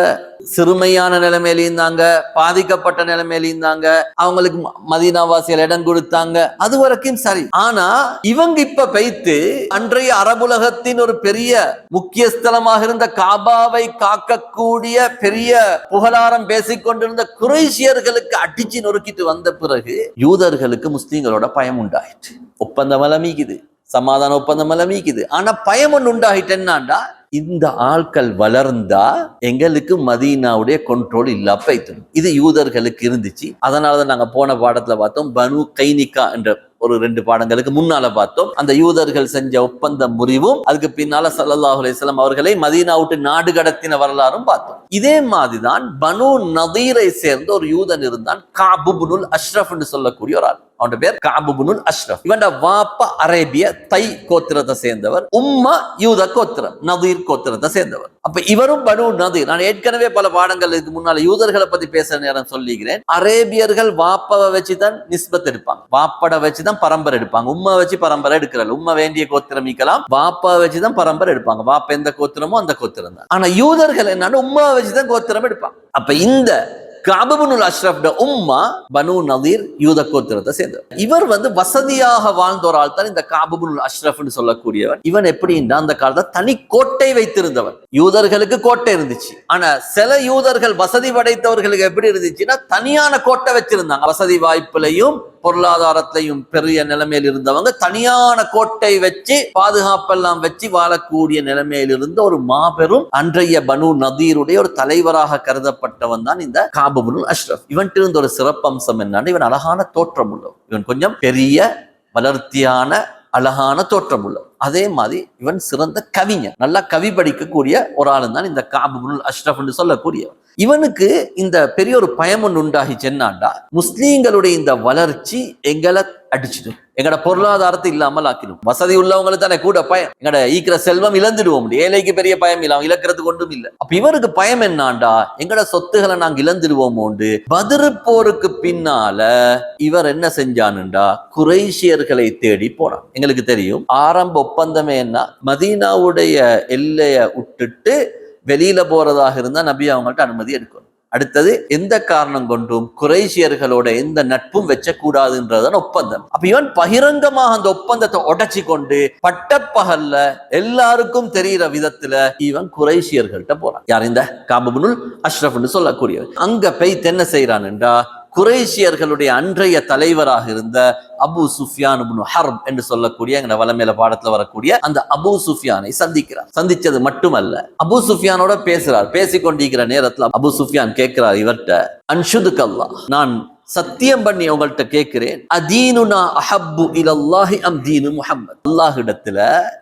சிறுமையான நிலைமையில இருந்தாங்க, பாதிக்கப்பட்ட நிலைமையில இருந்தாங்க, அவங்களுக்கு மதீனாவாசிகள் இடம் கொடுத்தாங்க, அது வரைக்கும் சரி. ஆனா இவங்க இப்ப வைத்து அன்றைய அரபுலகத்தின் ஒரு பெரிய முக்கிய ஸ்தலமாக இருந்த காபாவை காக்கக்கூடிய பெரிய புகழாரம் பேசிக்கொண்டிருந்த குறைஷியர்களுக்கு அடிச்சு நொறுக்கிட்டு வந்த பிறகு யூதர்களுக்கு முஸ்லீம்களோட பயம் உண்டாயிற்று. ஒப்பந்தம் மீக்குது, சமாதான ஒப்பந்தம் மீக்குது, ஆனா பயம் ஒன்று உண்டாகிட்டேன்னாண்டா இந்த ஆட்கள் வளர்ந்தா எங்களுக்கு மதீனாவுடைய கண்ட்ரோல் இல்ல போய்த்து. இது யூதர்களுக்கு இருந்துச்சு. அதனாலதான் நாங்க போன பாடத்துல பார்த்தோம், பனு கைனிகா என்ற ஒரு 2 பாடங்களுக்கு முன்னால பார்த்தோம். அந்த யூதர்கள் செஞ்ச ஒப்பந்த முறிவும் அதுக்கு பின்னால ஸல்லல்லாஹு அலைஹி வஸல்லம் அவர்களை மதீனா விட்டு நாடு கடத்தின வரலாறும் பார்த்தோம். இதே மாதிரிதான் பனு நதீரை சேர்ந்த ஒரு யூதன் இருந்தான், கஅப் இப்னுல் அஷ்ரஃப் என்று சொல்லக்கூடிய ஒரு ஆள். அவன் பேர் கஅப் இப்னுல் அஷ்ரஃப். இவன் வாப்பா அரேபிய தை கோத்திரத்தை சேர்ந்தவர், உம்மா யூத கோத்திரம் நதீர் கோத்திரத்தை சேர்ந்தவர். அப்ப இவரும் பனு நதீர். நான் ஏற்கனவே பல பாடங்களுக்கு முன்னால யூதர்களை பத்தி பேசுற நேரம் சொல்லிக்கிறேன். அரேபியர்கள் வாப்பாவை வச்சுதான் நிஸ்பத் எடுப்பாங்க, வாப்பட வச்சுதான் பரம்பரை எடுப்பாங்க. உம்மா வச்சு பரம்பரை எடுக்கிறாள், உம்மா வேண்டிய கோத்திரம் நீக்கலாம், வாப்பா வச்சுதான் பரம்பரை எடுப்பாங்க. வாப்பா எந்த கோத்திரமோ அந்த கோத்திரம் தான். ஆனா யூதர்கள் என்னன்னா உம்மா வச்சுதான் கோத்திரம் எடுப்பாங்க. அப்ப இந்த கஅப் இப்னுல் அஷ்ரஃப் உம்மா பனு நதீர் யூத கோத்திரத்தை சேர்ந்தவர். இவர் வசதியாக வாழ்ந்த ஒரு ஆள் தான் இந்த கஅப் இப்னுல் அஷ்ரஃப் சொல்லக்கூடியவர். இவன் எப்படின்னா அந்த காலத்துல தனி கோட்டை வைத்திருந்தவர். யூதர்களுக்கு கோட்டை இருந்துச்சு, ஆனா சில யூதர்கள் வசதி படைத்தவர்களுக்கு எப்படி இருந்துச்சுன்னா தனியான கோட்டை வச்சிருந்தாங்க. வசதி வாய்ப்புலையும் பொருளாதாரத்திலையும் பெரிய நிலைமையில் இருந்தவங்க தனியான கோட்டை வச்சு பாதுகாப்பெல்லாம் வச்சு வாழக்கூடிய நிலைமையில் இருந்த ஒரு மாபெரும் அன்றைய பனு நதீருடைய ஒரு தலைவராக கருதப்பட்டவன் தான் இந்த கஅப் இப்னுல் அஷ்ரஃப். இவன்ட்டு இருந்த ஒரு சிறப்பம்சம் என்னன்னா இவன் அழகான தோற்றம் உள்ளவன். இவன் கொஞ்சம் பெரிய வளர்த்தியான அழகான தோற்றம் உள்ளவன். அதே மாதிரி இவன் சிறந்த கவிஞன், நல்லா கவி படிக்கக்கூடிய ஒரு ஆளு தான் இந்த கஅப் இப்னுல் அஷ்ரஃப் என்று சொல்லக்கூடியவன். இவனுக்கு இந்த பெரிய ஒரு பயம் ஒன்று உண்டாகிச்சு. என்னாண்டா, முஸ்லீம்களுடைய இந்த வளர்ச்சி எங்களை அடிச்சிடும், எங்கட பொருளாதாரத்தை இல்லாமல் ஆக்கிடும். வசதி உள்ளவங்களுக்கு தானே கூட பயம், எங்கட ஈக்கிற செல்வம் இழந்துடுவோம். ஏழைக்கு பெரிய பயம் இல்ல, அவன் இழக்கிறதுக்கு ஒன்றும் இல்லை. அப்ப இவருக்கு பயம் என்னாண்டா, எங்கட சொத்துக்களை நாங்க இழந்துடுவோமோண்டு பதிரு போருக்கு பின்னால இவர் என்ன செஞ்சானுண்டா, குறைஷியர்களை தேடி போனான். எங்களுக்கு தெரியும் ஆரம்ப ஒப்பந்தமே என்ன, மதீனாவுடைய எல்லைய விட்டுட்டு வெளியில போறதாக இருந்தா நபி அவங்கள்ட்ட அனுமதி எடுக்கணும். அடுத்தது எந்த காரணம் கொண்டும் குறைஷியர்களோட எந்த நட்பும் வச்சக்கூடாதுன்றதான் ஒப்பந்தம். அப்ப இவன் பகிரங்கமாக அந்த ஒப்பந்தத்தை உடைச்சி கொண்டு பட்டப்பகல்ல எல்லாருக்கும் தெரிகிற விதத்துல இவன் குறைஷியர்கள்ட்ட போறான். யார்? இந்த காப் இப்னு அஷ்ரஃப்னு சொல்லக்கூடியவர். அங்க போய் என்ன செய்யறான் என்றா, குறைஷியர்களுடைய அன்றைய தலைவராக இருந்த அபு சுஃபியான் இப்னு ஹர்ப் என்று சொல்லக்கூடிய எங்க வலமேல பாடத்துல வரக்கூடிய அந்த அபு சுஃபியானை சந்திக்கிறார். சந்திச்சது மட்டுமல்ல, அபு சுஃபியானோட பேசுறார். பேசிக்கொண்டிருக்கிற நேரத்துல அபு சுஃபியான் கேட்கிறார் இவர்கிட்ட, அன்ஷுதுக்கல்லாஹ், நான் சத்தியம் பண்ணி உங்கள்கிட்ட கேட்கிறேன், அதீனுனா அஹப்பு இலல்லாஹி அம் தீனு முஹம்மத், அல்லாஹ்விடத்துல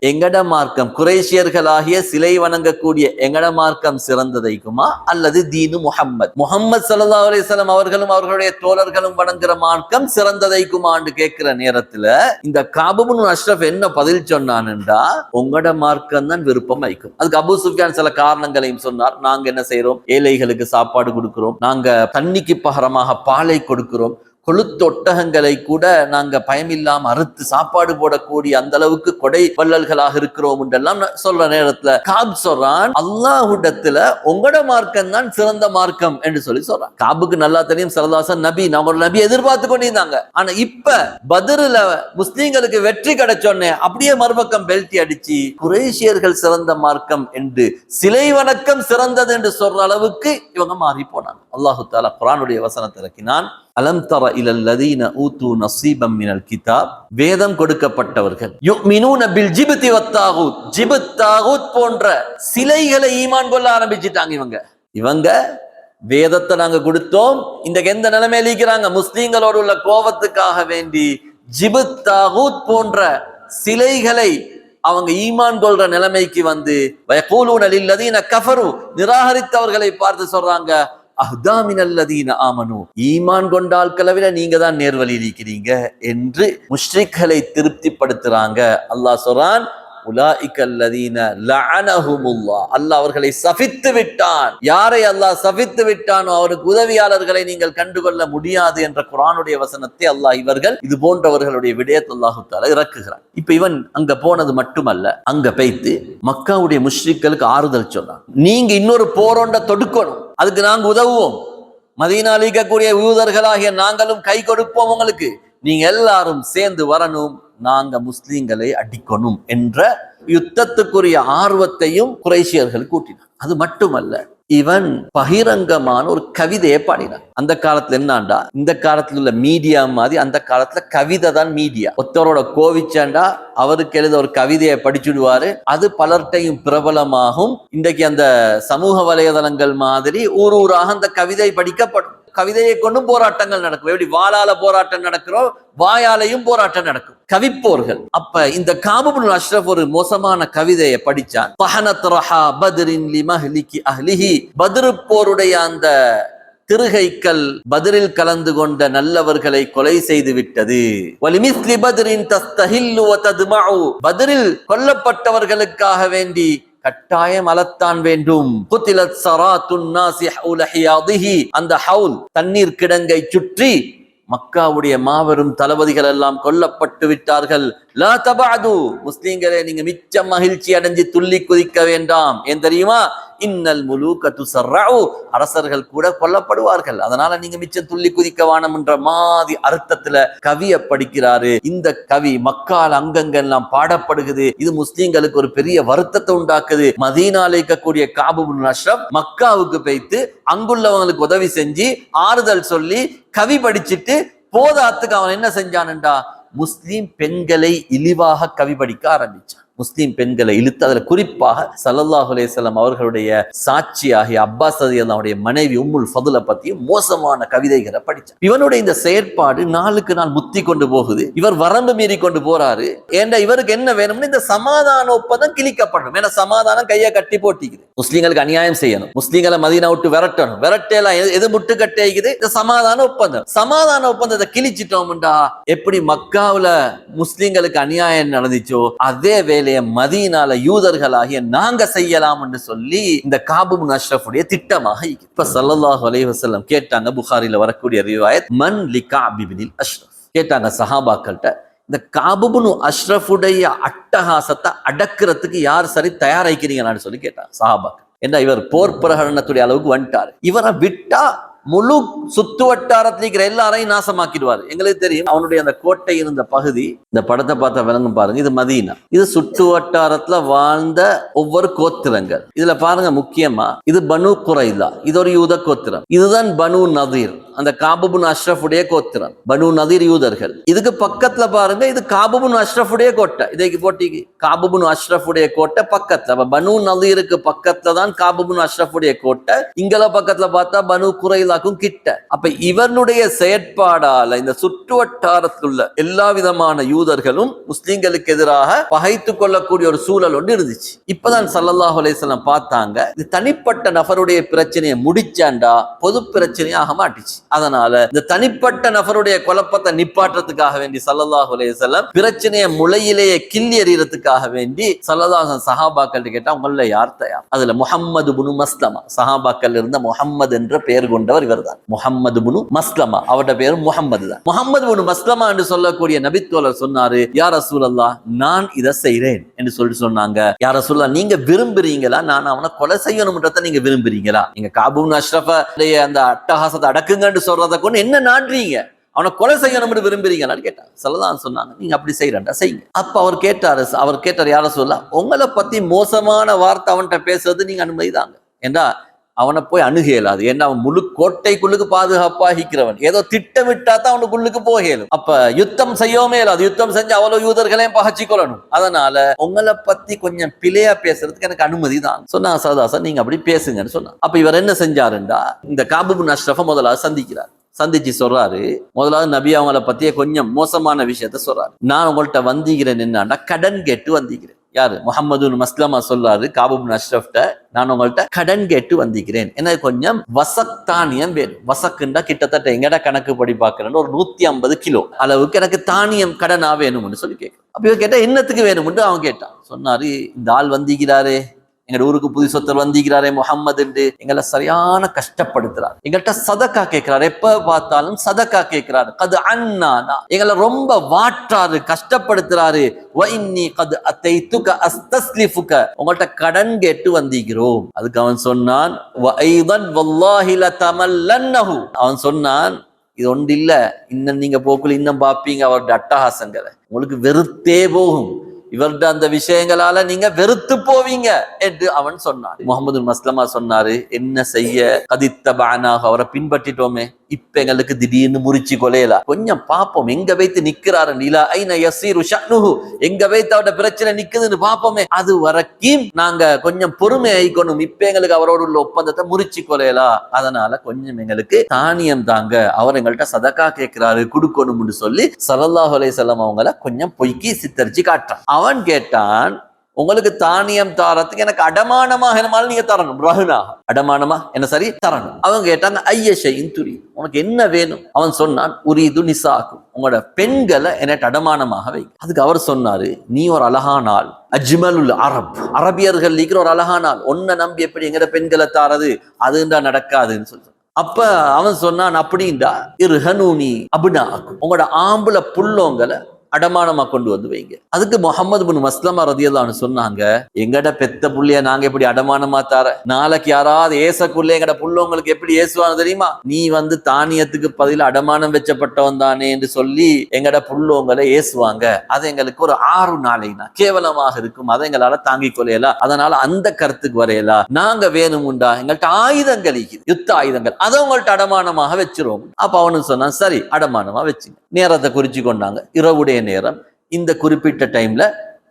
எங்கட மார்க்கம் குறைஷியர்களாகிய சிலை வணங்கக்கூடிய எங்கட மார்க்கம் சிறந்ததைக்குமா அல்லது தீனு முஹம்மத், முஹம்மது ஸல்லல்லாஹு அலைஹி வஸல்லம் அவர்களும் அவர்களுடைய தோழர்களும் வணங்குற மார்க்கம் சிறந்ததைக்குமான்னு கேட்கிற நேரத்துல இந்த காப் இப்னு அஷ்ரஃப் என்ன பதில் சொன்னான்டா, உங்களோட மார்க்கம் தான் விருப்பம் வைக்கும். அதுக்கு அபு சுஃபியான் சில காரணங்களையும் சொன்னார். நாங்க என்ன செய்யறோம், ஏழைகளுக்கு சாப்பாடு கொடுக்கிறோம், நாங்க தண்ணிக்கு பகரமாக பாலை கொடுக்கிறோம், கொளுத்தொட்டகங்களை கூட நாங்க பயமில்லாம அறுத்து சாப்பாடு போடக்கூடிய அந்த அளவுக்கு கொடை வள்ளல்களாக இருக்கிறோம் என்றெல்லாம் சொல்ற நேரத்துல காப் சொல்றான், அல்லாஹ்விடத்துல உங்களோட மார்க்கம் தான் சிறந்த மார்க்கம் என்று சொல்லி சொல்றான். காபுக்கு நல்லா தெரியும் சல்லல்லாஹு நபி, நான் ஒரு நபி எதிர்பார்த்து கொண்டிருந்தாங்க. ஆனா இப்ப பத்ருல முஸ்லீம்களுக்கு வெற்றி கிடைச்சோன்னே அப்படியே மறுபக்கம் பெல்ட்டி அடிச்சு குறைஷியர்கள் சிறந்த மார்க்கம் என்று, சிலை வணக்கம் சிறந்தது என்று சொல்ற அளவுக்கு இவங்க மாறி போனாங்க. அல்லாஹு தஆலா குர்ஆனுடைய வசனத்தை இறக்கினான், அலம் தர இலல்லதீன ஊது நஸீபம் மினல் கிதாப், வேதம் கொடுக்கப்பட்டவர்கள் யுமினூன பில் ஜிப்தி வத்தாகூத், ஜிப்த் தாகூத் போன்ற சிலைகளை ஈமான் கொள்ள ஆரம்பிச்சிட்டாங்க. இவங்க வேதத்தை நாங்க கொடுத்தோம், இந்த எந்த நிலைமையில இருக்கிறாங்க, முஸ்லீம்களோடு உள்ள கோபத்துக்காக வேண்டி ஜிப்த் தாகூத் போன்ற சிலைகளை அவங்க ஈமான் கொள்ற நிலைமைக்கு வந்து வயகூலூன லில்லதீன கஃபரு, நிராகரித்தவர்களை பார்த்து சொல்றாங்க, அஹ்தாமினல்லதீன ஆமனு, ஈமான் கொண்ட ஆட்களை நீங்க தான் நேர்வழி இருக்கிறீங்க என்று முஷ்ரிக்களை திருப்திப்படுத்துறாங்க. அல்லாஹ் சொல்றான், உலாஇகல்லதீன லஅனஹுமுல்லாஹ், அல்லாஹ் அவர்களை சபித்து விட்டான். யாரை அல்லாஹ் சபித்து விட்டானோ அவருக்கு உதவியாளர்களை நீங்கள் கண்டுகொள்ள முடியாது என்ற குர்ஆனுடைய வசனத்தை அல்லாஹ் இவர்கள் இது போன்றவர்களுடைய விடயத்தை அல்லாஹ் தஆலா இறக்குகிறான். இப்ப இவன் அங்க போனது மட்டுமல்ல, அங்க போய்த்து மக்காவுடைய முஷ்ரிக்களுக்கு ஆறுதல் சொன்னான். நீங்க இன்னொரு போரோண்ட தொடுக்கணும், அதுக்கு நாங்க உதவுவோம், மதீனாவில் இருக்கக்கூடிய யூதர்களாகிய நாங்களும் கை கொடுப்போம் உங்களுக்கு, நீங்க எல்லாரும் சேர்ந்து வரணும், நாங்க முஸ்லீம்களை அடிக்கணும் என்ற யுத்தத்துக்குரிய ஆர்வத்தையும் குறைஷியர்கள் கூட்டினார். அது மட்டுமல்ல, இவன் பகிரங்கமான ஒரு கவிதையை பாடினான். அந்த காலத்துல என்னாண்டா, இந்த காலத்துல உள்ள மீடியா மாதிரி அந்த காலத்துல கவிதை தான் மீடியா. ஒருத்தரோட கோவிச்சாண்டா அவருக்கு எழுத ஒரு கவிதையை படிச்சுடுவாரு, அது பலர்ட்டையும் பிரபலமாகும். இன்றைக்கு அந்த சமூக வலைதளங்கள் மாதிரி ஊர் ஊராக அந்த கவிதை படிக்கப்படும். கவிதையை கொண்டும் போராட்டங்கள் நடக்கும். எப்படி வாளால போராட்டம் நடக்கிறோம், வாயாலையும் போராட்டம் நடக்கும். கவிப்போர்கள். அப்ப இந்த காப் இப்னு அஷ்ரஃப் ஒரு மோசமான கவிதையை படிச்சான். தஹனத் ரஹா பத்ரின் லிமஹ்லிகி அஹ்லிஹி, பத்ரு போருடைய அந்த திருகைக்கல் பத்ரில் கலந்து கொண்ட நல்லவர்களை கொலை செய்து விட்டது. வலிமிஸ்லி பத்ரின் தஸ்தஹில்லு வ தத்மஉ, பத்ரில் கொல்லப்பட்டவர்களுக்காக வேண்டி கட்டாயம் அலத்தான் வேண்டும். குத்திலத் ஸராத்துன் நாஸி ஹவுல ஹியாதிஹி, அந்த ஹவுல் தண்ணீர் கிடங்கை சுற்றி மக்காவுடைய மாபெரும் தளபதிகள் எல்லாம் கொல்லப்பட்டு விட்டார்கள். லா தபஅது, முஸ்லிம்களே நீங்க மிச்சம் மகிழ்ச்சி அடைஞ்சு துள்ளி குதிக்க வேண்டாம். ஏன் தெரியுமா, இன்னல் முலூக துஸர்ரஉ, அரசர்கள் கூட கொல்லப்படுவார்கள், அதனால நீங்க மிச்சம் துள்ளி குதிக்க வேணும் என்ற மாதிரி அர்த்தத்துல கவியை படிக்கிறாரு. இந்த கவி மக்கால் அங்கங்கெல்லாம் பாடப்படுகிறது. இது முஸ்லிம்களுக்கு ஒரு பெரிய வருத்தத்தை உண்டாக்குது. மதீனால இருக்கக்கூடிய காப் இப்னு அஷ்ரஃப் மக்காவுக்கு போய்த்து அங்குள்ளவங்களுக்கு உதவி செஞ்சு ஆறுதல் சொல்லி கவி படிச்சுட்டு போதாத்துக்கு அவன் என்ன செஞ்சான்டா, முஸ்லிம் பெண்களை இழிவாக கவி படிக்க ஆரம்பிச்சான். முஸ்லிம் பெண்களை இழுத்து, அதுல குறிப்பாக ஸல்லல்லாஹு அலைஹி வஸல்லம் அவர்களுடைய சாட்சியாகிய அப்பாஸ் ரலியல்லாஹுடைய மனைவி உம்முல் ஃபதுல பத்தியும் மோசமான கவிதைகளை படிச்சார். இவனுடைய இந்த செயற்பாடு நாளுக்கு நாள் முத்தி கொண்டு போகுது. இவர் வரம்பு மீறி கொண்டு போறாரு. ஏண்டா இவருக்கு என்ன வேணும்னு இந்த சமாதான ஒப்பந்தம் கிழிக்கப்படணும். ஏன்னா சமாதானம் கையை கட்டி போட்டிக்குது. முஸ்லீம்களுக்கு அநியாயம் செய்யணும், முஸ்லீம்களை மதீனா விட்டு விரட்டணும். விரட்டெல்லாம் எது முட்டுக்கட்டைக்குது? இந்த சமாதான ஒப்பந்தம். சமாதான ஒப்பந்தத்தை கிழிச்சிட்டோம்டா எப்படி மக்காவுல முஸ்லீம்களுக்கு அநியாயம் நடந்துச்சோ அதே வேலையை மதீனால யூதர்களாகிய நாங்க செய்யலாம் என்று சொல்லி இந்த காபு பின் அஷ்ரஃபுடைய திட்டமாக. இப்ப ஸல்லல்லாஹு அலைஹி வஸல்லம் கேட்டாங்க, புகாரில வரக்கூடிய ரிவாயத், மன் லி கஅப் பின் அஷ்ரஃப், கேட்டாங்க சஹாபாக்கள்கிட்ட, இந்த காபு பின் அஷ்ரஃபுடைய அட்டகாசத்தை அடக்கிறதுக்கு யார் சரி தயாராக்கிறீங்களான்னு சொல்லி கேட்டாங்க சஹாபாக்கள். ஏன்னா இவர் போர் பிரகடனத்துடைய அளவுக்கு வந்துட்டாரு. இவரை விட்டா முழு சுத்து வட்டாரத்தில் இருக்கிற எல்லாரையும் நாசமாக்கிடுவார். எங்களுக்கு தெரியும் அவனுடைய அந்த கோட்டை இருந்த பகுதி, இந்த படத்தை பார்த்தா விளங்கும் பாருங்க, இது மதீனா. இது சுற்று வட்டாரத்துல வாழ்ந்த ஒவ்வொரு கோத்திரங்கள். இதுல பாருங்க முக்கியமா இது பனு குரைலா, இது ஒரு யூத கோத்திரம். இதுதான் பனு நதீர், அந்த காபு பின் அஷ்ரஃபுடைய கோத்திரம். பனு நதீர் யூதர்கள். இதுக்கு பக்கத்துல பாருங்க, இது காபு பின் அஷ்ரஃபுடைய கோட்டை. இதைக்கு போட்டிக்கு காபு பின் அஷ்ரஃபுடைய கோட்டை பக்கத்துல, பனு நதீருக்கு பக்கத்துல தான் காபு பின் அஷ்ரஃபுடைய கோட்டை. இங்கல பக்கத்துல பார்த்தா பனு குரைலா கிட்ட. அப்ப இவனுடைய செயற்பாடால இந்த சுற்று வட்டாரத்தில் உள்ள எல்லா விதமான யூதர்களும் முஸ்லிம்களுக்கு எதிராக பகைத்துக் கொள்ளக்கூடிய ஒரு சூழல் ஒன்று இருந்துச்சு. இப்பதான் ஸல்லல்லாஹு அலைஹி வஸல்லம் பார்த்தாங்க, இது தனிப்பட்ட நபருடைய பிரச்சனையை முடிச்சாண்டா பொது பிரச்சனையாக மாட்டிச்சு. அதனால இந்த தனிப்பட்ட நபருடைய குழப்பத்தை நிப்பாற்றத்துக்காக வேண்டி ஸல்லல்லாஹு அலைஹி வஸல்லம் பிரச்சனையை முளையிலேயே கிள்ளி எறியறதுக்காக வேண்டி ஸல்லல்லாஹு சஹாபாக்கள் கேட்டா உங்கள யார் தயார்? அதுல முஹம்மது பின் மஸ்லமா, சஹாபாக்கள் இருந்த முஹம்மது என்ற பெயர் கொண்டவர் இவர்தான். முஹம்மது பின் மஸ்லமா, அவருடைய பேர் முஹம்மது தான். முஹம்மது பின் மஸ்லமா என்று சொல்லக்கூடிய நபித்தோழர் சொன்னாரு, யா ரசூலல்லாஹ் நான் இதை செய்றேன் என்று சொல்லி சொன்னாங்க. யா ரசூலல்லாஹ் நீங்க விரும்புறீங்களா நான் அவனை கொலை செய்யணும்ன்றத நீங்க விரும்புறீங்களா? நீங்க காபு பின் அஷ்ரஃபுடைய அந்த அட்டகாசத்தை அடக்குங்கன்னு சொல்றதை கொண்டு என்ன நாடுறீங்க? அவனை கொலை செய்யணும்னு விரும்புறீங்களான்னு கேட்டாங்க. ஸல்லல்லாஹு சொன்னாங்க, நீங்க அப்படி செய்யறா செய்யுங்க. அப்ப அவர் கேட்டார், யா ரசூலல்லாஹ் உங்களை பத்தி மோசமான வார்த்தை அவன்கிட்ட பேசுறது நீங்க அனுமதிதாங்க. ஏண்டா அவனை போய் அணுக இயலாது. ஏன்னா அவன் முழு கோட்டைக்குள்ளுக்கு பாதுகாப்பாகிறவன். ஏதோ திட்டமிட்டா தான் அவனுக்குள்ளுக்கு போகலும். அப்ப யுத்தம் செய்யவே இயலாது. யுத்தம் செஞ்சு அவ்வளவு யூதர்களையும் பகச்சு கொள்ளணும். அதனால உங்களை பத்தி கொஞ்சம் பிழையா பேசுறதுக்கு எனக்கு அனுமதி தான் சொன்னா. சரதாசன் நீங்க அப்படி பேசுங்கன்னு சொன்னா. அப்ப இவர் என்ன செஞ்சாருண்டா, இந்த காபு பின் அஷ்ரஃபை முதலாவது சந்திக்கிறார். சந்திச்சு சொல்றாரு, முதலாவது நபி அவங்கள பத்திய கொஞ்சம் மோசமான விஷயத்த சொல்றாரு. நான் உங்கள்கிட்ட வந்திக்கிறேன் என்னன்னா கடன் கேட்டு வந்திக்கிறேன். யாரு? முஹம்மது பின் மஸ்லமா சொல்றாரு காபு பின் அஷ்ரஃப்ட, நான் உங்கள்கிட்ட கடன் கேட்டு வந்திக்கிறேன், எனக்கு கொஞ்சம் வசக் தானியம் வேணும். வசக்குண்டா கிட்டத்தட்ட எங்கட கணக்கு படி பாக்குறேன்னு ஒரு 150 கிலோ அளவுக்கு எனக்கு தானியம் கடனா வேணும்னு சொல்லி கேட்க. அப்ப கேட்டா என்னத்துக்கு வேணும்னு அவன் கேட்டான். சொன்னாரு, இந்த ஆள் வந்திக்கிறாரே, எங்க ஊருக்கு புது சொத்தர் வந்திக்கிறாரே முஹம்மது, எங்களை சரியான கஷ்டப்படுத்துறாரு. எங்கள்கிட்ட சதக்கா கேட்கிறாரு, எப்ப பார்த்தாலும் சதக்கா கேட்கிறாரு. கது அண்ணானா எங்களை ரொம்ப வாட்டாரு, கஷ்டப்படுத்துறாரு. உங்கள்கிட்ட கடன் கேட்டு வந்திக்கிறோம். அதுக்கு அவன் சொன்னான், அவன் சொன்னான், இது ஒன்று இல்ல, இன்னும் நீங்க போக்குள்ள இன்னும் பாப்பீங்க அவருடைய அட்டகாசங்களை, உங்களுக்கு வெறுத்தே போகும். இவருடைய அந்த விஷயங்களால நீங்க வெறுத்து போவீங்க என்று அவன் சொன்னான். முஹம்மது பின் மஸ்லமா சொன்னாரு, என்ன செய்ய, கதித்தபானாக அவரை பின்பற்றிட்டோமே, இப்ப எங்களுக்கு திடீர்னு முறிச்சு கொலையலா, கொஞ்சம் பாப்போம் எங்க வைத்து நிக்கிறாரு, நிலா ஐன யஸீரு ஷஅனுஹு, எங்க வைத்து அவருடைய பிரச்சனை நிக்குதுன்னு பாப்போமே, அது வரைக்கும் நாங்க கொஞ்சம் பொறுமை ஆயிக்கணும். இப்ப எங்களுக்கு அவரோடு உள்ள ஒப்பந்தத்தை முறிச்சு கொலையலா, அதனால கொஞ்சம் எங்களுக்கு தானியம் தாங்க, அவர் எங்கள்கிட்ட சதக்கா கேட்கிறாரு கொடுக்கணும்னு சொல்லி ஸல்லல்லாஹு அலைஹி வஸல்லம் அவங்கள கொஞ்சம் பொய்க்கி சித்தரிச்சு காட்டுறான். அவன் கேட்டான், உங்களுக்கு தானியம் தாரத்துக்கு எனக்கு அடமானமாக என்னமாலும் நீங்க தரணும், ரஹ்னா அடமானமா என்ன சரி தரணும். அவங்க கேட்டாங்க, ஐயஷையின் துரி, உனக்கு என்ன வேணும்? அவன் சொன்னான், உரீது நிசாக்கும், உங்களோட பெண்களை எனக்கு அடமானமாக வை. அதுக்கு அவர் சொன்னாரு, நீ ஒரு அழகான ஆள், அஜ்மலுல் அரப், அரபியர்கள் இருக்கிற ஒரு அழகான ஆள், ஒன்ன நம்பி எப்படி எங்கட பெண்களை தாரது, அதுண்டா நடக்காதுன்னு சொல்லி. அப்ப அவன் சொன்னான், அப்படின்டா இர்ஹனூனி அப்னாக்கும், உங்களோட ஆம்பளை புள்ளோங்களை அடமானமா கொண்டு வந்து வைங்க. அதுக்கு முஹம்மது பின் மஸ்லமா ரலியல்லாஹு சொன்னாங்க, எங்கட பெத்த புள்ளைய நாங்க எப்படி அடமானமா தார, நாளைக்கு யாராவது ஏசக்குள்ள எங்கட புள்ளவங்களுக்கு எப்படி ஏசுவாங்க தெரியுமா, நீ வந்து தானியத்துக்கு பதில் அடமானம் வச்சப்பட்டவன் தானே என்று சொல்லி எங்கட புள்ளவங்களை ஏசுவாங்க, அது எங்களுக்கு ஒரு 6 நாளைனா கேவலமாக இருக்கும், அதை எங்களால தாங்கிக் கொள்ளையலாம், அதனால அந்த கருத்துக்கு வரையலா, நாங்க வேணுமுண்டா எங்கள்கிட்ட ஆயுதங்கள், யுத்த ஆயுதங்கள், அதை உங்கள்கிட்ட அடமானமாக வச்சிரும். அப்ப அவனு சொன்னான், சரி அடமானமா வச்சுங்க. நேரத்தை குறிச்சு கொண்டாங்க, இரவுடைய நேரம். இந்த குறிப்பிட்ட டைம்ல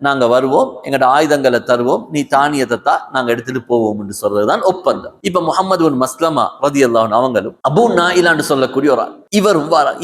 நாங்க வருவோம், எங்கட ஆயுதங்களை தருவோம், நீ தானியத்தை தான் நாங்க எடுத்துட்டு போவோம் என்று சொல்றதுதான் ஒப்பந்தம். இப்ப முஹம்மது பின் மஸ்லமா ரலியல்லாஹு அன்ஹு அவங்களும் அபூ நாயிலான்னு சொல்லக்கூடிய ஒரு ஆள்,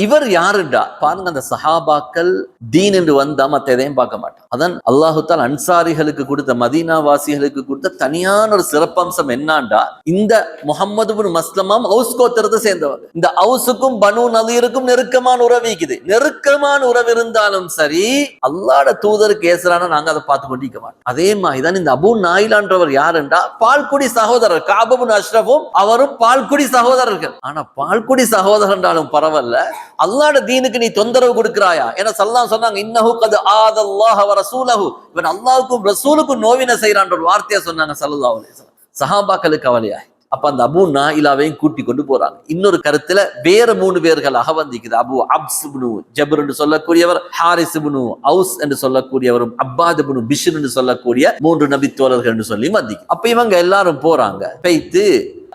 இவர் யாருண்டா பாருங்க. அந்த சஹாபாக்கள் தீன் என்று வந்தா மத்த எதையும் பார்க்க மாட்டான். அதான் அல்லாஹு தஆலா அன்சாரிகளுக்கு கொடுத்த, மதீனா வாசிகளுக்கு கொடுத்த தனியான ஒரு சிறப்பம்சம் என்னாண்டா, இந்த முஹம்மது பின் மஸ்லமாம் அவுஸ் கோத்திரத்தை சேர்ந்தவர். இந்த அவுஸுக்கும் பனு நதீருக்கும் நெருக்கமான உறவு இருக்குது. நெருக்கமான உறவு இருந்தாலும் சரி, அல்லாஹ்வுடைய தூதருக்கு ஏசுறானா நாங்க அதை பார்த்து கொண்டிருக்க மாட்டோம். அதே மாதிரிதான் இந்த அபூ நாயிலான்றவர் யாருண்டா, பால்குடி சகோதரர். கஅப் இப்னு அஷ்ரஃபும் அவரும் பால்குடி சகோதரர்கள். ஆனா பால்குடி சகோதரர் என்றாலும் பரவாயில்ல, அல்லாஹ்வுடைய தீனுக்கு நீ தொந்தரவு கொடுக்கிறாயா? ஏன்னா ஸல்லல்லாஹு சொன்னாங்க, இன்னஹு கத் ஆதல்லாஹ வ ரசூலஹு, இவன் அல்லாஹ்வுக்கும் ரசூலுக்கும் நோவினை செய்யறான்ற ஒரு வார்த்தையை சொன்னாங்க ஸல்லல்லாஹு அலைஹி வஸல்லம். சஹாபாக்களுக்கு கவலையா. அப்ப அந்த அபூ நாயிலாவையும் கூட்டி கொண்டு போறாங்க. இன்னொரு கருத்துல வேற 3 பேர்களாக வந்திருக்குது. அபூ அப்ஸ் இப்னு ஜப்ர் என்று சொல்லக்கூடியவர், ஹாரிஸ் இப்னு அவுஸ் என்று சொல்லக்கூடியவரும், அப்பாத் இப்னு பிஷ்ர் என்று சொல்லக்கூடிய 3 நபி தோழர்கள் என்று சொல்லி வந்திருக்கு. அப்ப இவங்க எல்லாரும் போறாங்க. போய்த்து